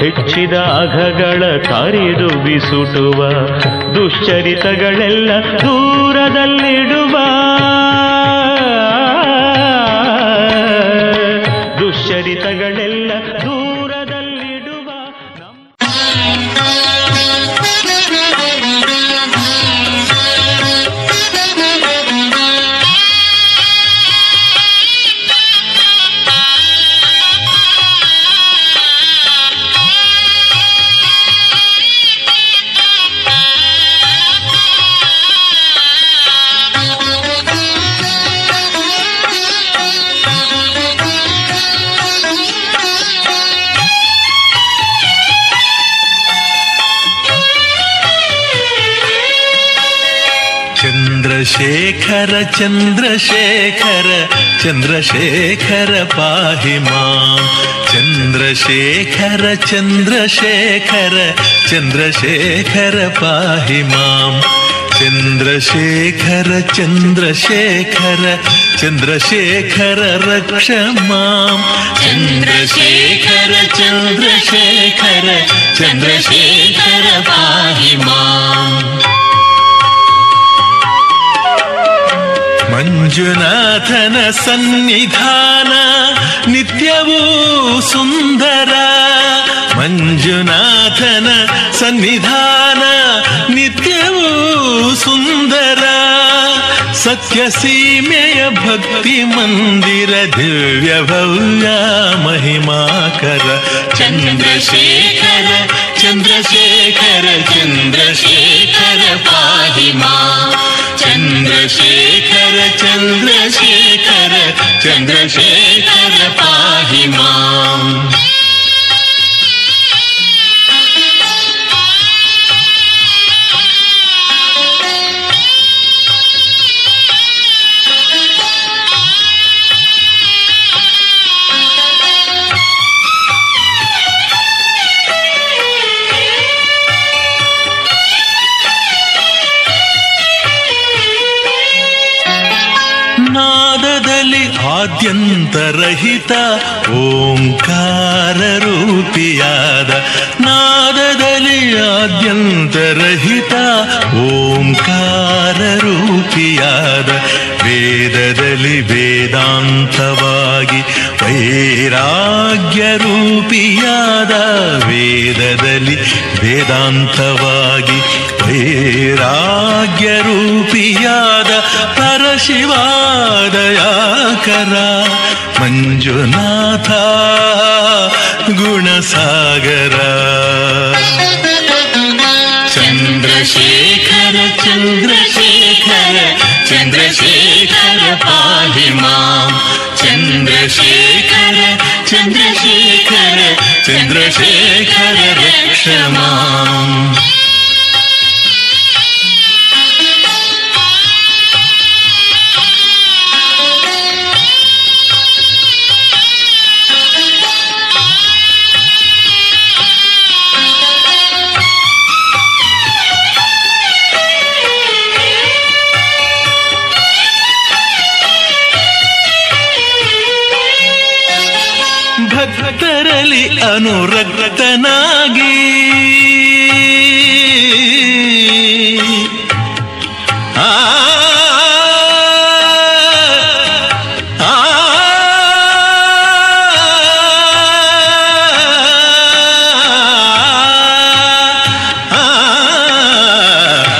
[SPEAKER 3] ಹೆಚ್ಚಿದ ಅಘಗಳ ತರಿದು ಬಿಸುಟುವ ದುಶ್ಚರಿತಗಳೆಲ್ಲ ದೂರದಲ್ಲಿಡುವ ದುಶ್ಚರಿತಗಳೆಲ್ಲ ದೂರದಲ್ಲಿಡುವ
[SPEAKER 4] ಚಂದ್ರಶೇಖರ ಚಂದ್ರಶೇಖರ ಚಂದ್ರಶೇಖರ ಪಾಹಿ ಮಾಂ ಚಂದ್ರಶೇಖರ ಚಂದ್ರಶೇಖರ ಚಂದ್ರಶೇಖರ ಪಾಹಿ ಮಾಂ ಚಂದ್ರಶೇಖರ ಚಂದ್ರಶೇಖರ ಚಂದ್ರಶೇಖರ ರಕ್ಷ ಮಾಂ ಚಂದ್ರಶೇಖರ ಚಂದ್ರಶೇಖರ ಚಂದ್ರಶೇಖರ ಪಾಹಿ ಮಾಂ ಮಂಜುನಾಥನ ಸನ್ನಿಧಾನ ನಿತ್ಯವೂ ಸುಂದರ ಮಂಜುನಾಥನ ಸನ್ನಿಧಾನ ನಿತ್ಯವೂ ಸುಂದರ ಸತ್ಯ ಸೀಮೆಯ ಭಕ್ತಿ ಮಂದಿರ ದಿವ್ಯ ಭವ್ಯ ಮಹಿಮಾಕರ ಚಂದ್ರಶೇಖರ ಚಂದ್ರಶೇಖರ ಚಂದ್ರಶೇಖರ ಪಾಹಿ ಮಾಂ ಚಂದ್ರಶೇಖರ ಚಂದ್ರಶೇಖರ ಚಂದ್ರಶೇಖರ ಪಾಹಿ ಮಾಂ ಆದ್ಯಂತರಹಿತ ಓಂಕಾರ ರೂಪಿಯಾದ ನಾದದಲ್ಲಿ ಆದ್ಯಂತರಹಿತ ಓಂಕಾರ ರೂಪಿಯಾದ ವೇದದಲ್ಲಿ ವೇದಾಂತವಾಗಿ ವೈರಾಗ್ಯ ರೂಪಿಯಾದ ವೇದದಲ್ಲಿ ವೇದಾಂತವಾಗಿ ವೈರಾಗ್ಯ ರೂಪಿಯಾದ ಪರಶಿವಾದಯಾಕರ ಮಂಜುನಾಥ ಗುಣಸಾಗರ ಚಂದ್ರಶೇಖರ ಚಂದ್ರಶೇಖರ ಚಂದ್ರಶೇಖರ ಪಾಹಿ ಮಾಂ ಚಂದ್ರಶೇಖರ ಚಂದ್ರಶೇಖರ ಚಂದ್ರಶೇಖರ ರಕ್ಷ ಮಾಂ ಭಕ್ತರಲ್ಲಿ ಅನುರಕ್ತನಾಗಿ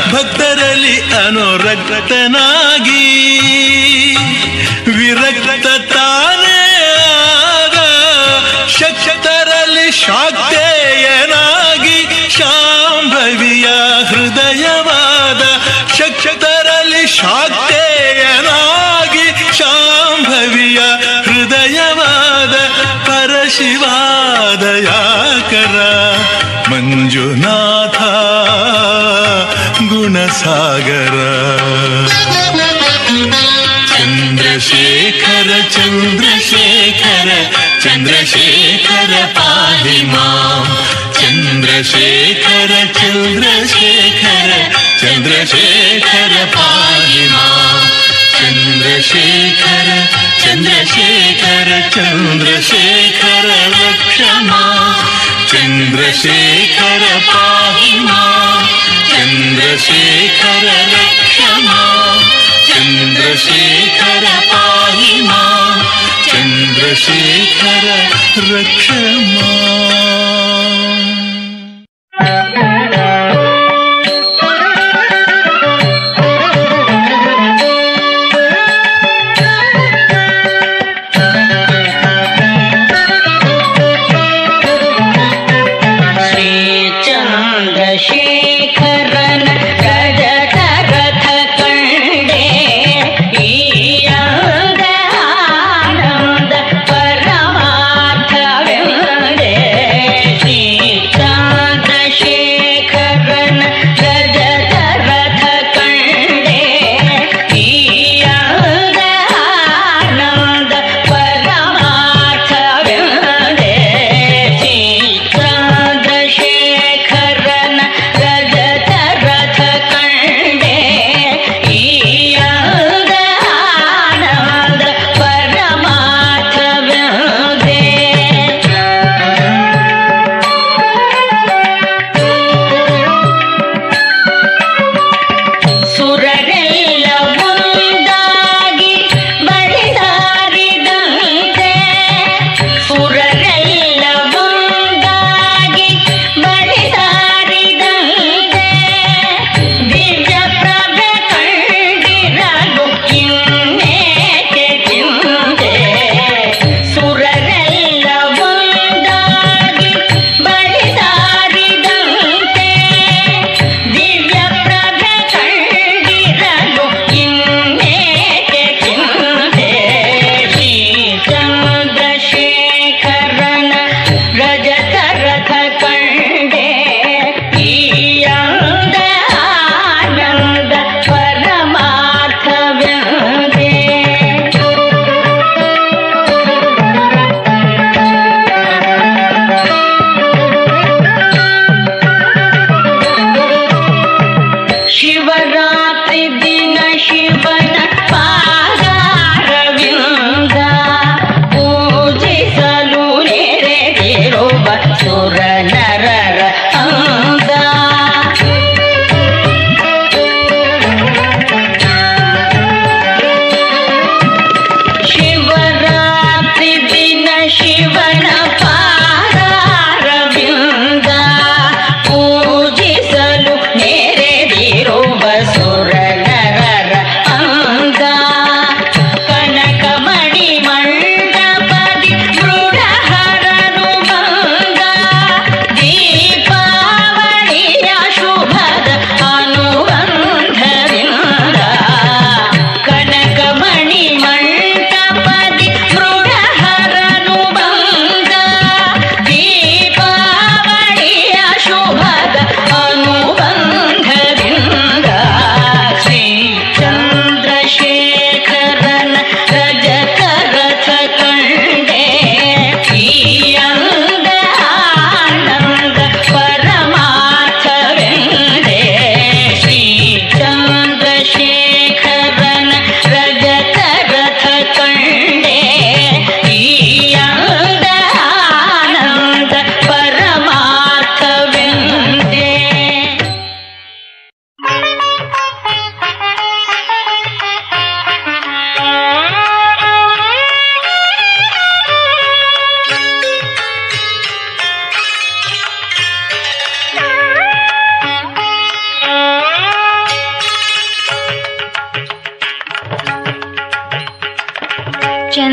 [SPEAKER 4] ಭಕ್ತರಲ್ಲಿ ಅನುರಕ್ತನಾಗಿ ವಿರಕ್ತ ತಾನೇ ಶಕ್ತರಲ್ಲಿ ಶಾಕ್ತೇಯನಾಗಿ ಶಾಂಭವಿಯ ಹೃದಯವಾದ ಶಕ್ತರಲ್ಲಿ ಶಾಕ್ತೇಯನಾಗಿ ಶಾಂಭವಿಯ ಹೃದಯವಾದ ಮಂಜುನಾಥ ಗುಣಸಾಗರ ಚಂದ್ರಶೇಖರ ಚಂದ್ರಶೇಖರ ಚಂದ್ರಶೇಖರ ಪಾಹಿ ಮಾಂ ಚಂದ್ರಶೇಖರ ಚಂದ್ರಶೇಖರ ಚಂದ್ರಶೇಖರ ಪಾಹಿ ಮಾಂ ಚಂದ್ರಶೇಖರ ಚಂದ್ರಶೇಖರ ಚಂದ್ರಶೇಖರ ರಕ್ಷ ಮಾಂ ಚಂದ್ರಶೇಖರ ಪಾಹಿ ಮಾಂ ಚಂದ್ರಶೇಖರ ರಕ್ಷ ಮಾಂ ಚಂದ್ರಶೇಖರ ಪಾಹಿ ಮಾಂ ಚಂದ್ರಶೇಖರ ರಕ್ಷ ಮಾಂ.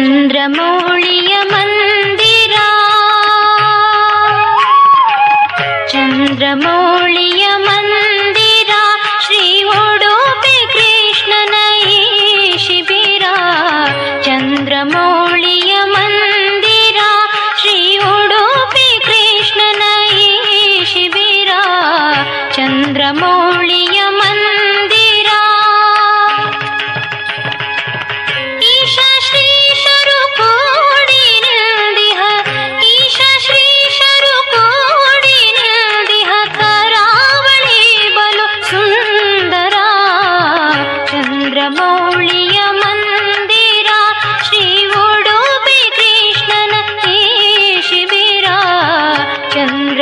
[SPEAKER 1] ಚಂದ್ರಮೌಳಿಯ ಮಂದಿರ ಚಂದ್ರಮೌಳಿಯ ಮಂದಿರ ಶ್ರೀ ಉಡುಪಿ ಕೃಷ್ಣನ ಈ ಶಿಬಿರ ಚಂದ್ರಮೌಳಿಯ ಮಂದಿರ ಶ್ರೀ ಉಡುಪಿ ಕೃಷ್ಣನ ಈ ಶಿಬಿರ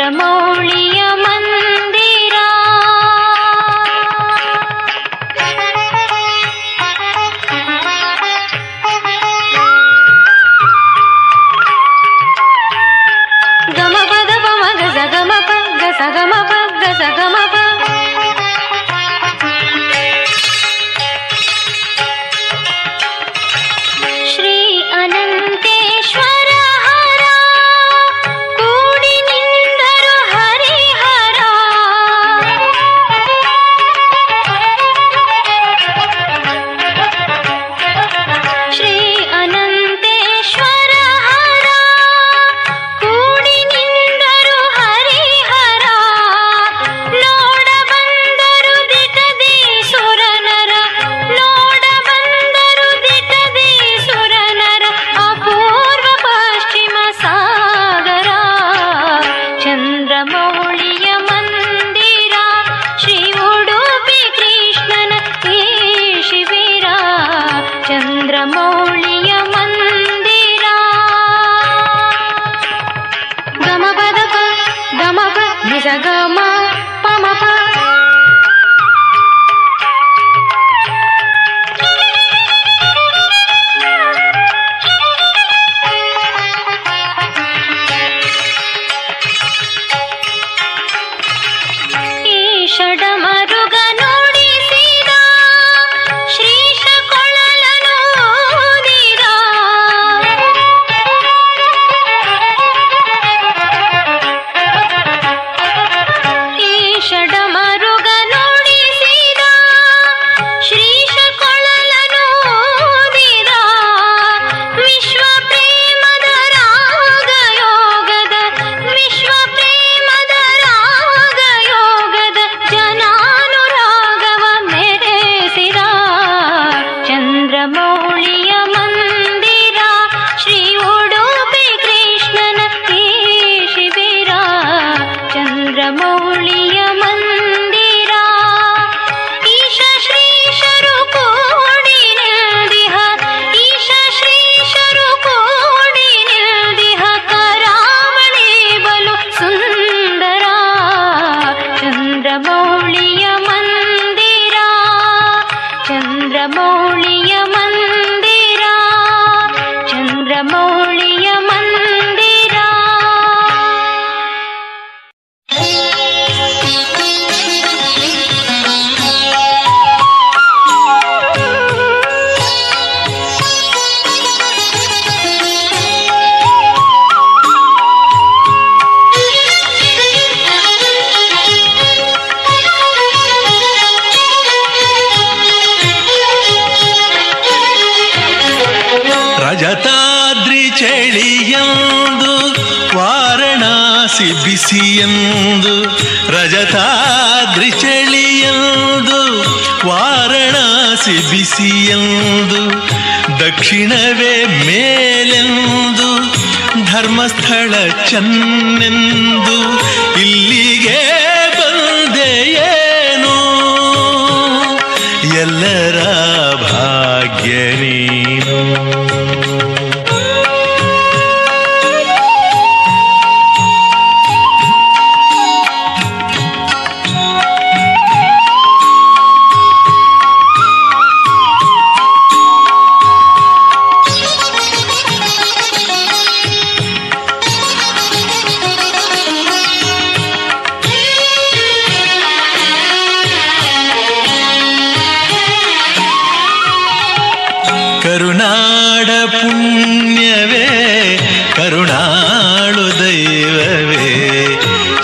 [SPEAKER 1] ಚಂದ್ರಮೌಳಿಯ ಮಂದಿರ. ಗಮ ಪದ ಪಮ ಗಸ ಗಮ ಪ ಗಸ ಗಮ ಪ ಗಸ ಗಮ ಪ. ಶ್ರೀ ಅನಂತೇಶ್ವರ ಹರ ಕೂಡಿ ನಿಂದರು ಹರಿಹರ. ಶ್ರೀ ಅನಂತೇಶ್ವರ ಹರ ಕೂಡಿ ನಿಂದರು ಹರಿಹರ. ನೋಡ ಬಂದರು ದಿಟದಿ ಸುರನರ, ನೋಡ ಬಂದರು ದಿಟದಿ ಸುರನರ. ಅಪೂರ್ವ ಪಶ್ಚಿಮ ಸಾಗರ ಚಂದ್ರಮೌಳಿಯ ಮಂದಿರ. ಶ್ರೀ ಉಡುಪಿ ಕೃಷ್ಣನ ಈ ಶಿಬಿರ ಚಂದ್ರಮೌಳಿಯ ಮಂದಿರ. ಗಮ ಪದ ಪ ಗಮ ಪ ನಿಜ ಗಮ ಪಮ ಪ. ಈ ಷಡಮರುಗ ನುಡಿಸಿದ ಶ್ರೀಶ ಕೊಳಲನು ಊದಿದ. ಈ ಷಡಮರುಗ ನುಡಿಸಿದ ಶ್ರೀಶ ಕೊಳಲನು ಊದಿದ. ವಿಶ್ವ ಪ್ರೇಮದ ರಾಗ ಯೋಗದ, ವಿಶ್ವ ಪ್ರೇಮದ ರಾಗ ಯೋಗದ ಜನಾನುರಾಗವ ಮೆರೆಸಿದ ಚಂದ್ರಮೌಳಿಯ ಮಂದಿರ. ಶ್ರೀ ಉಡುಪಿ ಕೃಷ್ಣನ ಈ ಶಿಬಿರ ಚಂದ್ರಮೌಳಿಯ ಮಂದಿರ. ಈಶ ಶ್ರೀಶರು ಕೂಡಿ ನಿಲ್ದಿಹ, ಈಶ ಶ್ರೀಶರು ಕೂಡಿ ನಿಲ್ದಿಹ. ಕರಾವಳಿ ಬಲು ಸುಂದರ ಚಂದ್ರಮೌಳಿಯ ಮಂದಿರ. ಚಂದ್ರಮೌಳಿಯ ಮಂದಿರ, ಚಂದ್ರಮೌಳಿಯ ಮಂದಿರ.
[SPEAKER 5] ರಜತಾದ್ರಿ ಚಳಿಯಂದು ವಾರಣಾಸಿ ಬಿಸಿಯಂದು. ರಜತಾದ್ರಿ ಚಳಿಯಂದು ವಾರಣಾಸಿ ಬಿಸಿಯಂದು. ದಕ್ಷಿಣವೇ ಮೇಲೆಂದು ಧರ್ಮಸ್ಥಳ ಚೆನ್ನೆಂದು. ಇಲ್ಲಿಗೆ ಬಂದೆಯೇನು ಎಲ್ಲರ ಭಾಗ್ಯ ನೀನು. ಕರುನಾಡ ಪುಣ್ಯವೇ ಕರುಣಾಳು ದೈವವೇ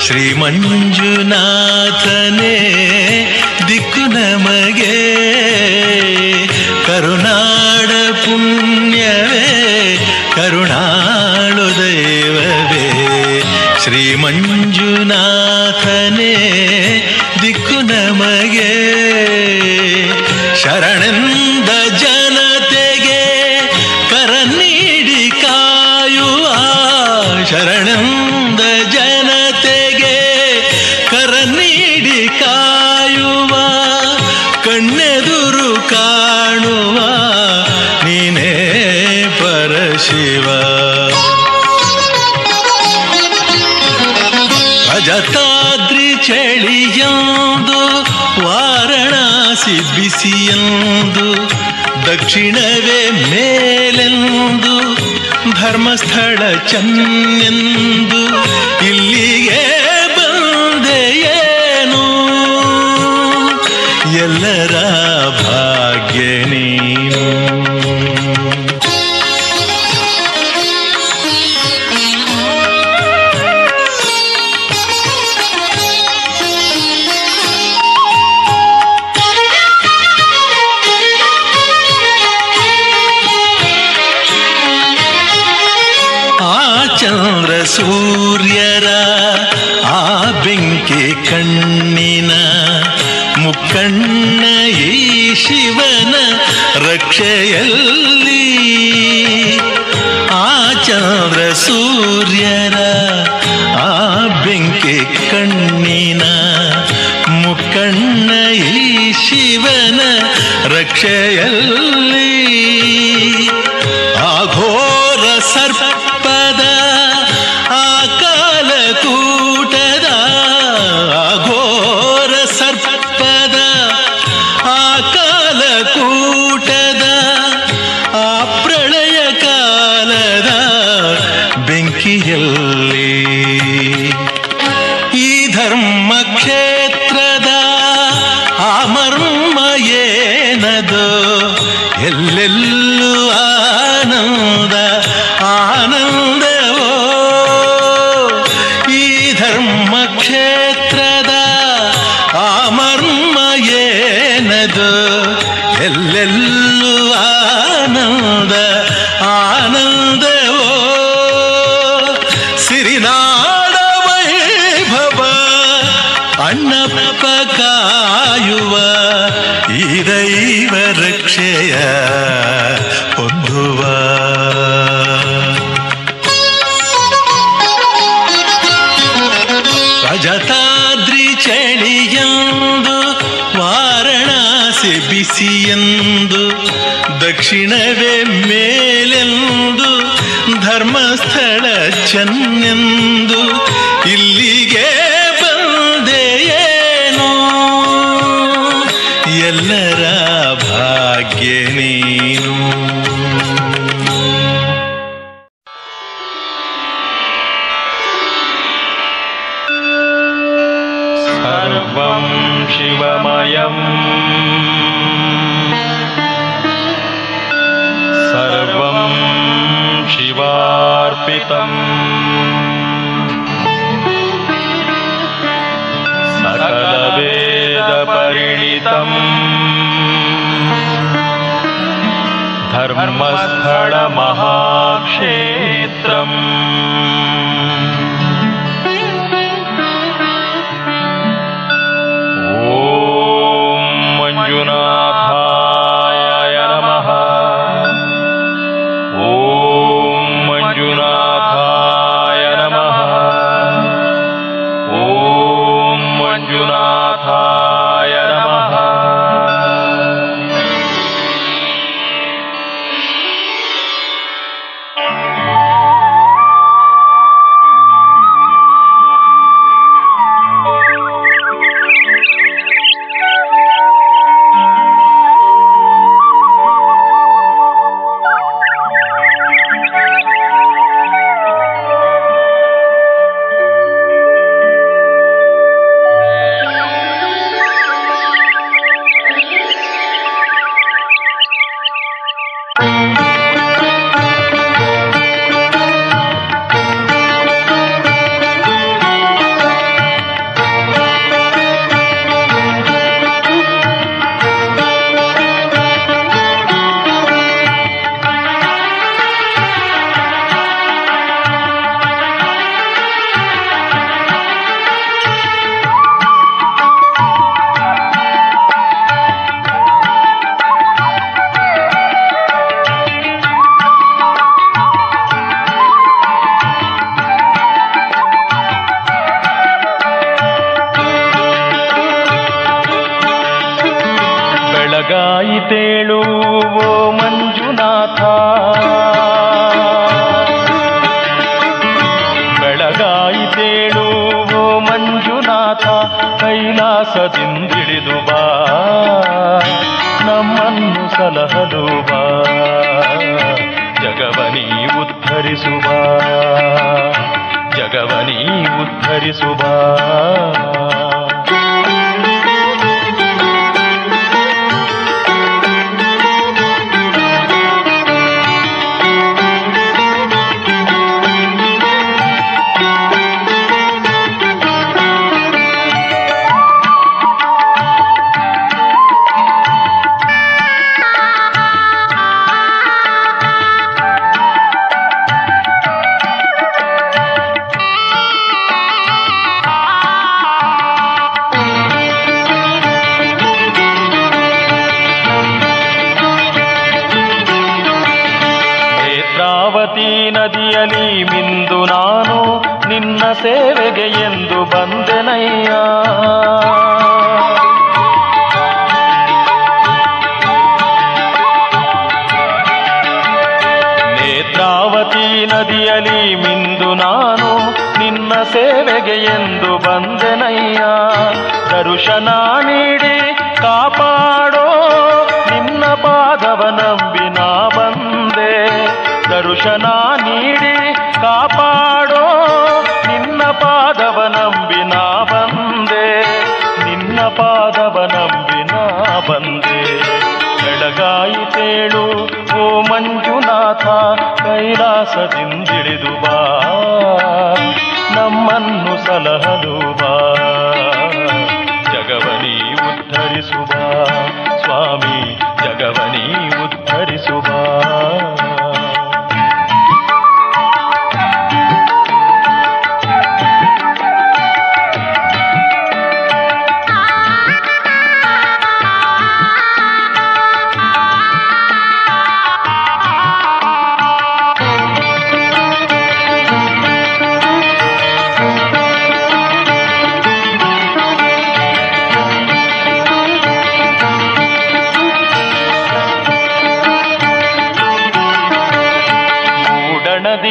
[SPEAKER 5] ಶ್ರೀ ಮಂಜುನಾಥನೇ ದಿಕ್ಕು ನಮಗೆ. ಕರುನಾಡ ಪುಣ್ಯವೇ ಕರುಣಾಳು ದೈವವೇ ಶ್ರೀ ಮಂಜುನಾಥನೇ ದಿಕ್ಕು ನಮಗೆ. ಶರಣೆಂದ ಜನತೆಗೆ ಕರ ನೀಡಿ ಕಾಯುವ, ಶರಣೆಂದ ಜನತೆಗೆ ಕರ ನೀಡಿ ಕಾಯುವ. ಕಣ್ಣೆದುರು ಕಾಣುವ ನೀನೇ ಪರಶಿವ. ರಜತಾದ್ರಿ ಚಳಿಯಂದು ವಾರಣಾಸಿ ಬಿಸಿಯಂದು ದಕ್ಷಿಣವೇ ಮೇಲೆಂದು ಧರ್ಮಸ್ಥಳ ಚೆನ್ನೆಂದು ಇಲ್ಲಿಗೆ ಬಂದೆಯೇನು ಎಲ್ಲರ ಭಾಗ್ಯ ನೀನು. ಚಂದ್ರ ಸೂರ್ಯರ ಆ ಬೆಂಕಿ ಕಣ್ಣಿನ ಮುಕ್ಕಣ್ಣ ಈ ಶಿವನ ರಕ್ಷೆಯಲ್ಲಿ. ಆ ಚಂದ್ರ ಸೂರ್ಯರ ಆ ಬೆಂಕಿ ಕಣ್ಣಿನ ಮುಕ್ಕಣ್ಣ ಈ ಶಿವನ ರಕ್ಷೆಯಲ್ಲಿ. ಆಘೋರ ಸರ್ಪದ ಆ ಕಾಲಕೂಟದ ಆಘೋರ ಸರ್ಪದ ಆ ಕಾಲಕೂಟದ ಆ ಪ್ರಳಯ ಕಾಲದ ಬೆಂಕಿಯಲ್ಲಿ ಈ ಧರ್ಮ ಕ್ಷೇತ್ರದ ಆ ಮರ್ಮ ಏನದು ಎಲ್ಲೆಲ್ಲೂ ಆನಂದ ಆನಂದವೋ. ಈ ಧರ್ಮ ಕ್ಷೇತ್ರದ ಆ ಮರ್ಮ ಏನದು ಎಲ್ಲೆಲ್ಲೂ ಆನಂದ ಆನಂದವೋ. ಸಿರಿನಾಡ ವೈಭವ ಅಣ್ಣಪ್ಪ ಕಾಯುವ ಈ ದೈವ ರಕ್ಷೆಯ ಹೊಂದುವ. ರಜತಾದ್ರಿ ಚಳಿಯಂದು ವಾರಣಾಸಿ ಬಿಸಿಯಂದು ದಕ್ಷಿಣವೇ ಮೇಲೆಂದು ಧರ್ಮಸ್ಥಳ ಚೆನ್ನೆಂದು ಇಲ್ಲಿಗೆ ಬಂದೆಯೇನು ಎಲ್ಲರ ಭಾಗ್ಯ ನೀನು.
[SPEAKER 3] ಸರ್ವಂ ಶಿವಮಯಂ ಸರ್ವಂ ಶಿವಾರ್ಪಿತಂ ಸಕಲ ವೇದ ಪರಿಣಿತಂ ಧರ್ಮಸ್ಥಳ ಮಹಾಕ್ಷೇತ್ರಂ. ಮಂಜುನಾಥಾಯ ನಮಃ. ಓಂ ಮಂಜುನಾಥಾಯ ನಮಃ. ಓಂ ಮಂಜುನಾಥಾಯ ನಮಃ. ಬೆಳಗಾಯಿತೇಳು ಓ ಮಂಜುನಾಥ, ಬೆಳಗಾಯಿತೇಳು ಓ ಮಂಜುನಾಥ. ಕೈಲಾಸದಿಂದಿಳಿದು ಬಾ, ನಮ್ಮನ್ನು ಸಲಹಲು ಬಾ, ಜಗವನೀ ಉದ್ಧರಿಸು ಬಾ, ಜಗವನೀ ಉದ್ಧರಿಸು ಬಾ. ನದಿಯಲಿ ಮಿಂದು ನಾನು ನಿನ್ನ ಸೇವೆಗೆ ಎಂದು ಬಂದೆನಯ್ಯ. ನೇತ್ರಾವತಿ ನದಿಯಲಿ ಮಿಂದು ನಾನು ನಿನ್ನ ಸೇವೆಗೆ ಎಂದು ಬಂದೆನಯ್ಯ. ದರ್ಶನ ನೀಡಿ ಕಾಪಾಡೋ ನಿನ್ನ ಪಾದವ ನಂಬಿ ನಾ ಬಂದೆ. ದರ್ಶನ ನೀಡಿ ಕಾಪಾಡೋ ನಿನ್ನ ಪಾದವ ನಂಬಿ ನಾ ಬಂದೆ. ನಿನ್ನ ಪಾದವ ನಂಬಿ ನಾ ಬಂದೆ. ಬೆಳಗಾಯಿತೇಳು ಓ ಮಂಜುನಾಥ, ಕೈಲಾಸದಿಂದಿಳಿದು ಬಾ, ನಮ್ಮನ್ನು ಸಲಹಲು ಬಾ, ಜಗವನೀ ಉದ್ಧರಿಸು ಬಾ, ಸ್ವಾಮಿ ಜಗವನೀ ಉದ್ಧರಿಸು ಬಾ.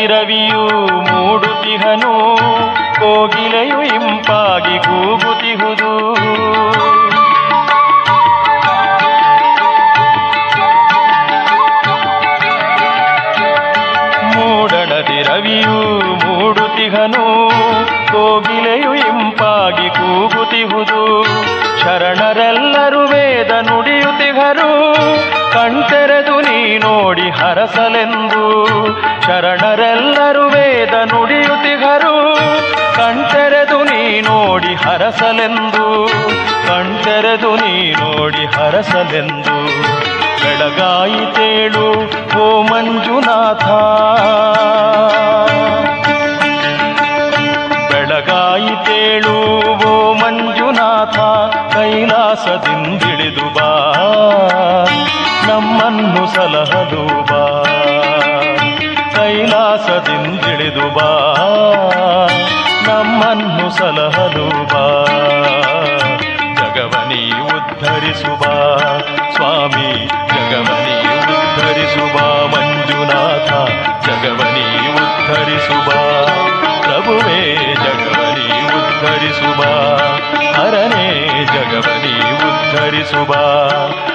[SPEAKER 3] ರವಿಯು ಮೂಡುತಿಹನು, ಕೋಗಿಲೆಯು ಇಂಪಾಗಿ ಕೂಗುತಿಹುದು. ಮೂಡಣದಿ ರವಿಯು ಮೂಡುತಿಹನು, ಕೋಗಿಲೆಯು ಇಂಪಾಗಿ ಕೂಗುತಿಹುದು. ಶರಣರೆಲ್ಲರೂ ವೇದ ನುಡಿಯುತಿಹರು, ಕಣ್ತೆರೆದು ನೀ ನೋಡಿ ಹರಸಲೆಂದು. ಶರಣರೆಲ್ಲರೂ ವೇದ ನುಡಿಯುತಿಹರು, ಕಣ್ತೆರೆದು ನೀ ನೋಡಿ ಹರಸಲೆಂದು. ಕಣ್ತೆರೆದು ನೀ ನೋಡಿ ಹರಸಲೆಂದು. ಬೆಳಗಾಯಿತೇಳು ಓ ಮಂಜುನಾಥ, ಬೆಳಗಾಯಿತೇಳು ಓ ಮಂಜುನಾಥ, ಕೈಲಾಸದಿಂದಿಳಿದು ಬಾ, ನಮ್ಮನ್ನು ಸಲಹಲು ಬಾ, ಕೈಲಾಸದಿಂದಿಳಿದು ಬಾ, ನಮ್ಮನ್ನು ಸಲಹಲು ಬಾ, ಜಗವನೀ ಉದ್ಧರಿಸು ಬಾ, ಸ್ವಾಮಿ ಜಗವನೀ ಉದ್ಧರಿಸು ಬಾ. ಮಂಜುನಾಥ ಜಗವನೀ ಉದ್ಧರಿಸು ಬಾ, ಪ್ರಭುವೇ ಜಗವನೀ ಉದ್ಧರಿಸು ಬಾ, ಹರನೇ ಜಗವನೀ ಉದ್ಧರಿಸು ಬಾ,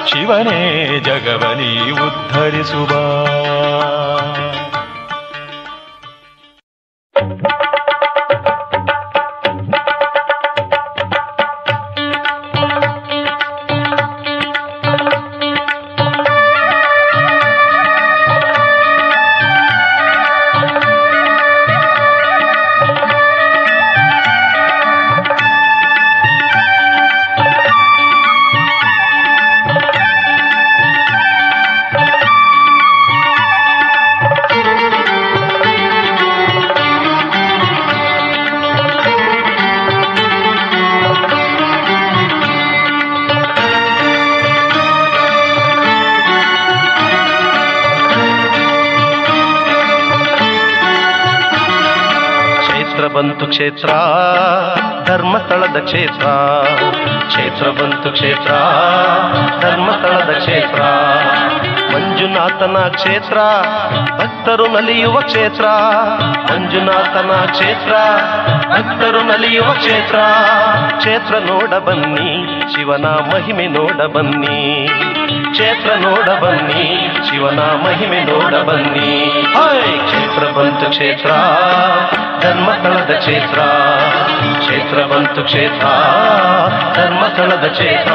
[SPEAKER 3] ಶಿವನೇ ಜಗವನೀ ಉದ್ಧರಿಸು ಬಾ.
[SPEAKER 6] ಬಂತು ಕ್ಷೇತ್ರ, ಧರ್ಮಸ್ಥಳದ ಕ್ಷೇತ್ರ. ಕ್ಷೇತ್ರ ಬಂತು ಕ್ಷೇತ್ರ, ಧರ್ಮಸ್ಥಳದ ಕ್ಷೇತ್ರ. ಮಂಜುನಾಥನ ಕ್ಷೇತ್ರ, ಭಕ್ತರು ನಲಿಯುವ ಕ್ಷೇತ್ರ. ಮಂಜುನಾಥನ ಕ್ಷೇತ್ರ, ಭಕ್ತರು ನಲಿಯುವ ಕ್ಷೇತ್ರ. ಕ್ಷೇತ್ರ ನೋಡ ಬನ್ನಿ ಶಿವನ ಮಹಿಮೆ ನೋಡ ಬನ್ನಿ ಕ್ಷೇತ್ರ ನೋಡ ಬನ್ನಿ ಶಿವನ ಮಹಿಮೆ ನೋಡ ಬನ್ನಿ ಕ್ಷೇತ್ರ ಬಂತು ಕ್ಷೇತ್ರ ಧರ್ಮಸ್ಥಳದ ಕ್ಷೇತ್ರ ಕ್ಷೇತ್ರ ಬಂತು ಕ್ಷೇತ್ರ ಧರ್ಮಸ್ಥಳದ ಕ್ಷೇತ್ರ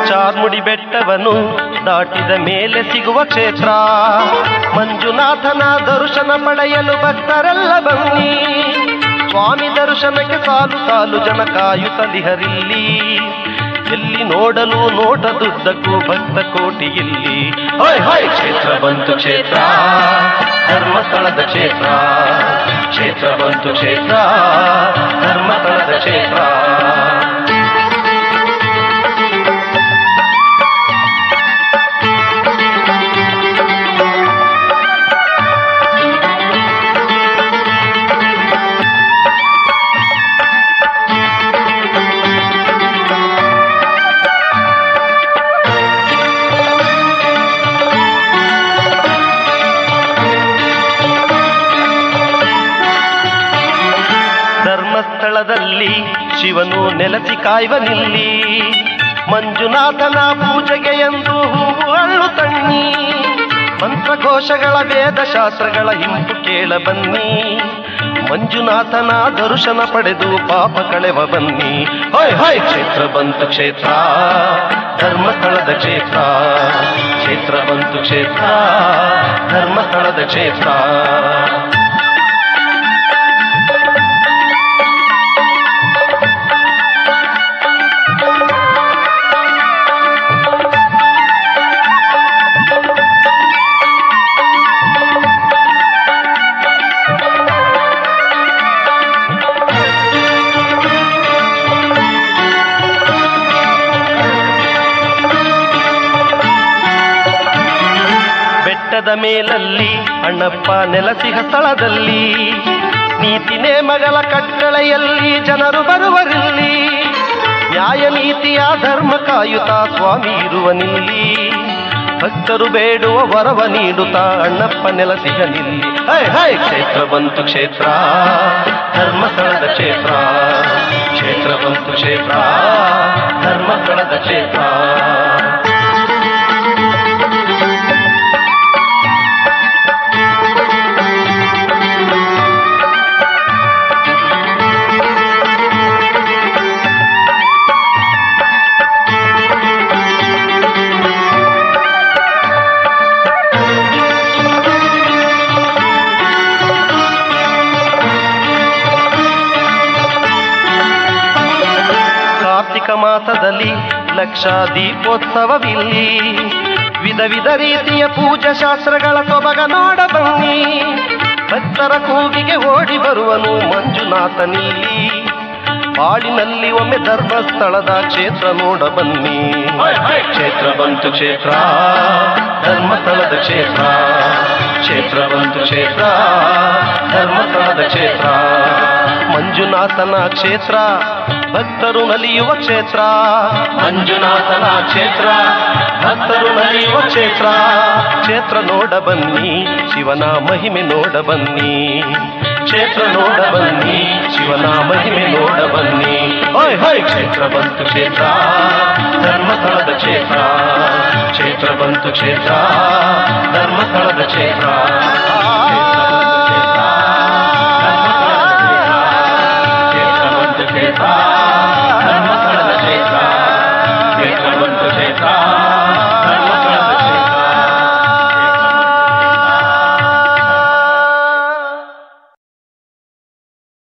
[SPEAKER 6] ಚಾರ್ಮುಡಿ ಬೆಟ್ಟವನ್ನು ದಾಟಿದ ಮೇಲೆ ಸಿಗುವ ಕ್ಷೇತ್ರ ಮಂಜುನಾಥನ ದರ್ಶನ ಪಡೆಯಲು ಭಕ್ತರೆಲ್ಲ ಬನ್ನಿ ಸ್ವಾಮಿ ದರ್ಶನಕ್ಕೆ ಸಾಲು ಸಾಲು ಜನ ಕಾಯುತ್ತಲಿಹರಿಲ್ಲಿ ಎಲ್ಲಿ ನೋಡಲು ನೋಟದುದ್ದಕ್ಕೂ ಭಕ್ತ ಕೋಟಿ ಇಲ್ಲಿ ಕ್ಷೇತ್ರ ಬಂತು ಕ್ಷೇತ್ರ ಧರ್ಮಸ್ಥಳದ ಕ್ಷೇತ್ರ ಕ್ಷೇತ್ರ ಬಂತು ಕ್ಷೇತ್ರ ಧರ್ಮಸ್ಥಳದ ಕ್ಷೇತ್ರ ಧರ್ಮಸ್ಥಳದಲ್ಲಿ ಶಿವನು ನೆಲೆಸಿ ಕಾಯುವನಿಲ್ಲಿ ಮಂಜುನಾಥನ ಪೂಜೆಗೆ ಎಂದು ಹೂವು ಹಣ್ಣು ತಣ್ಣಿ ಮಂತ್ರಘೋಷಗಳ ವೇದಶಾಸ್ತ್ರಗಳ ಇಂಪು ಕೇಳ ಬನ್ನಿ ಮಂಜುನಾಥನ ದರ್ಶನ ಪಡೆದು ಪಾಪ ಕಳೆವ ಬನ್ನಿ ಕ್ಷೇತ್ರ ಬಂತು ಕ್ಷೇತ್ರ ಧರ್ಮಸ್ಥಳದ ಕ್ಷೇತ್ರ ಕ್ಷೇತ್ರ ಬಂತು ಕ್ಷೇತ್ರ ಧರ್ಮಸ್ಥಳದ ಕ್ಷೇತ್ರ ಬೆಟ್ಟದ ಮೇಲಲ್ಲಿ ಅಣ್ಣಪ್ಪ ನೆಲೆಸಿಹ ಸ್ಥಳದಲ್ಲಿ ನೀತಿ ನೇಮಗಳ ಕಟ್ಟಳೆಯಲ್ಲಿ ಜನರು ಬರುವರಿಲ್ಲಿ ನ್ಯಾಯ ನೀತಿಯ ಧರ್ಮ ಕಾಯುತ್ತಾ ಸ್ವಾಮಿ ಇರುವನಿಲ್ಲಿ ಭಕ್ತರು ಬೇಡುವ ವರವ ನೀಡುತ್ತಾ ಅಣ್ಣಪ್ಪ ನೆಲೆಸಿಹನಿಲ್ಲಿ ಕ್ಷೇತ್ರ ಬಂತು ಕ್ಷೇತ್ರ ಧರ್ಮಸ್ಥಳದ ಕ್ಷೇತ್ರ ಕ್ಷೇತ್ರ ಬಂತು ಕ್ಷೇತ್ರ ಧರ್ಮಸ್ಥಳದ ಕ್ಷೇತ್ರ ಕಾರ್ತಿಕ ಮಾಸದಲ್ಲಿ ಲಕ್ಷ ದೀಪೋತ್ಸವವಿಲ್ಲಿ ವಿಧ ವಿಧ ರೀತಿಯ ಪೂಜಾ ಶಾಸ್ತ್ರಗಳ ಸೊಬಗ ನೋಡ ಬನ್ನಿ ಭಕ್ತರ ಕೂಗಿಗೆ ಓಡಿ ಬರುವನು ಮಂಜುನಾಥನಿಲ್ಲಿ ಬಾಳಿನಲ್ಲಿ ಒಮ್ಮೆ ಧರ್ಮಸ್ಥಳದ ಕ್ಷೇತ್ರ ನೋಡ ಬನ್ನಿ ಕ್ಷೇತ್ರ ಬಂತು ಕ್ಷೇತ್ರ ಧರ್ಮಸ್ಥಳದ ಕ್ಷೇತ್ರ ಕ್ಷೇತ್ರ ಬಂತು ಕ್ಷೇತ್ರ ಧರ್ಮಸ್ಥಳದ ಕ್ಷೇತ್ರ ಮಂಜುನಾಥನ ಕ್ಷೇತ್ರ ಭಕ್ತರು ನಲಿಯುವ ಕ್ಷೇತ್ರ ಮಂಜುನಾಥನ ಕ್ಷೇತ್ರ ಭಕ್ತರು ನಲಿಯುವ ಕ್ಷೇತ್ರ ಕ್ಷೇತ್ರ ನೋಡ ಬನ್ನಿ ಶಿವನ ಮಹಿಮೆ ನೋಡ ಬನ್ನಿ ಕ್ಷೇತ್ರ ನೋಡ ಬನ್ನಿ ಶಿವನ ಮಹಿಮೆ ನೋಡ ಬನ್ನಿ ಕ್ಷೇತ್ರ ಬಂತು ಕ್ಷೇತ್ರ ಧರ್ಮಸ್ಥಳದ ಕ್ಷೇತ್ರ ಕ್ಷೇತ್ರ ಬಂತು ಕ್ಷೇತ್ರ ಧರ್ಮಸ್ಥಳದ ಕ್ಷೇತ್ರ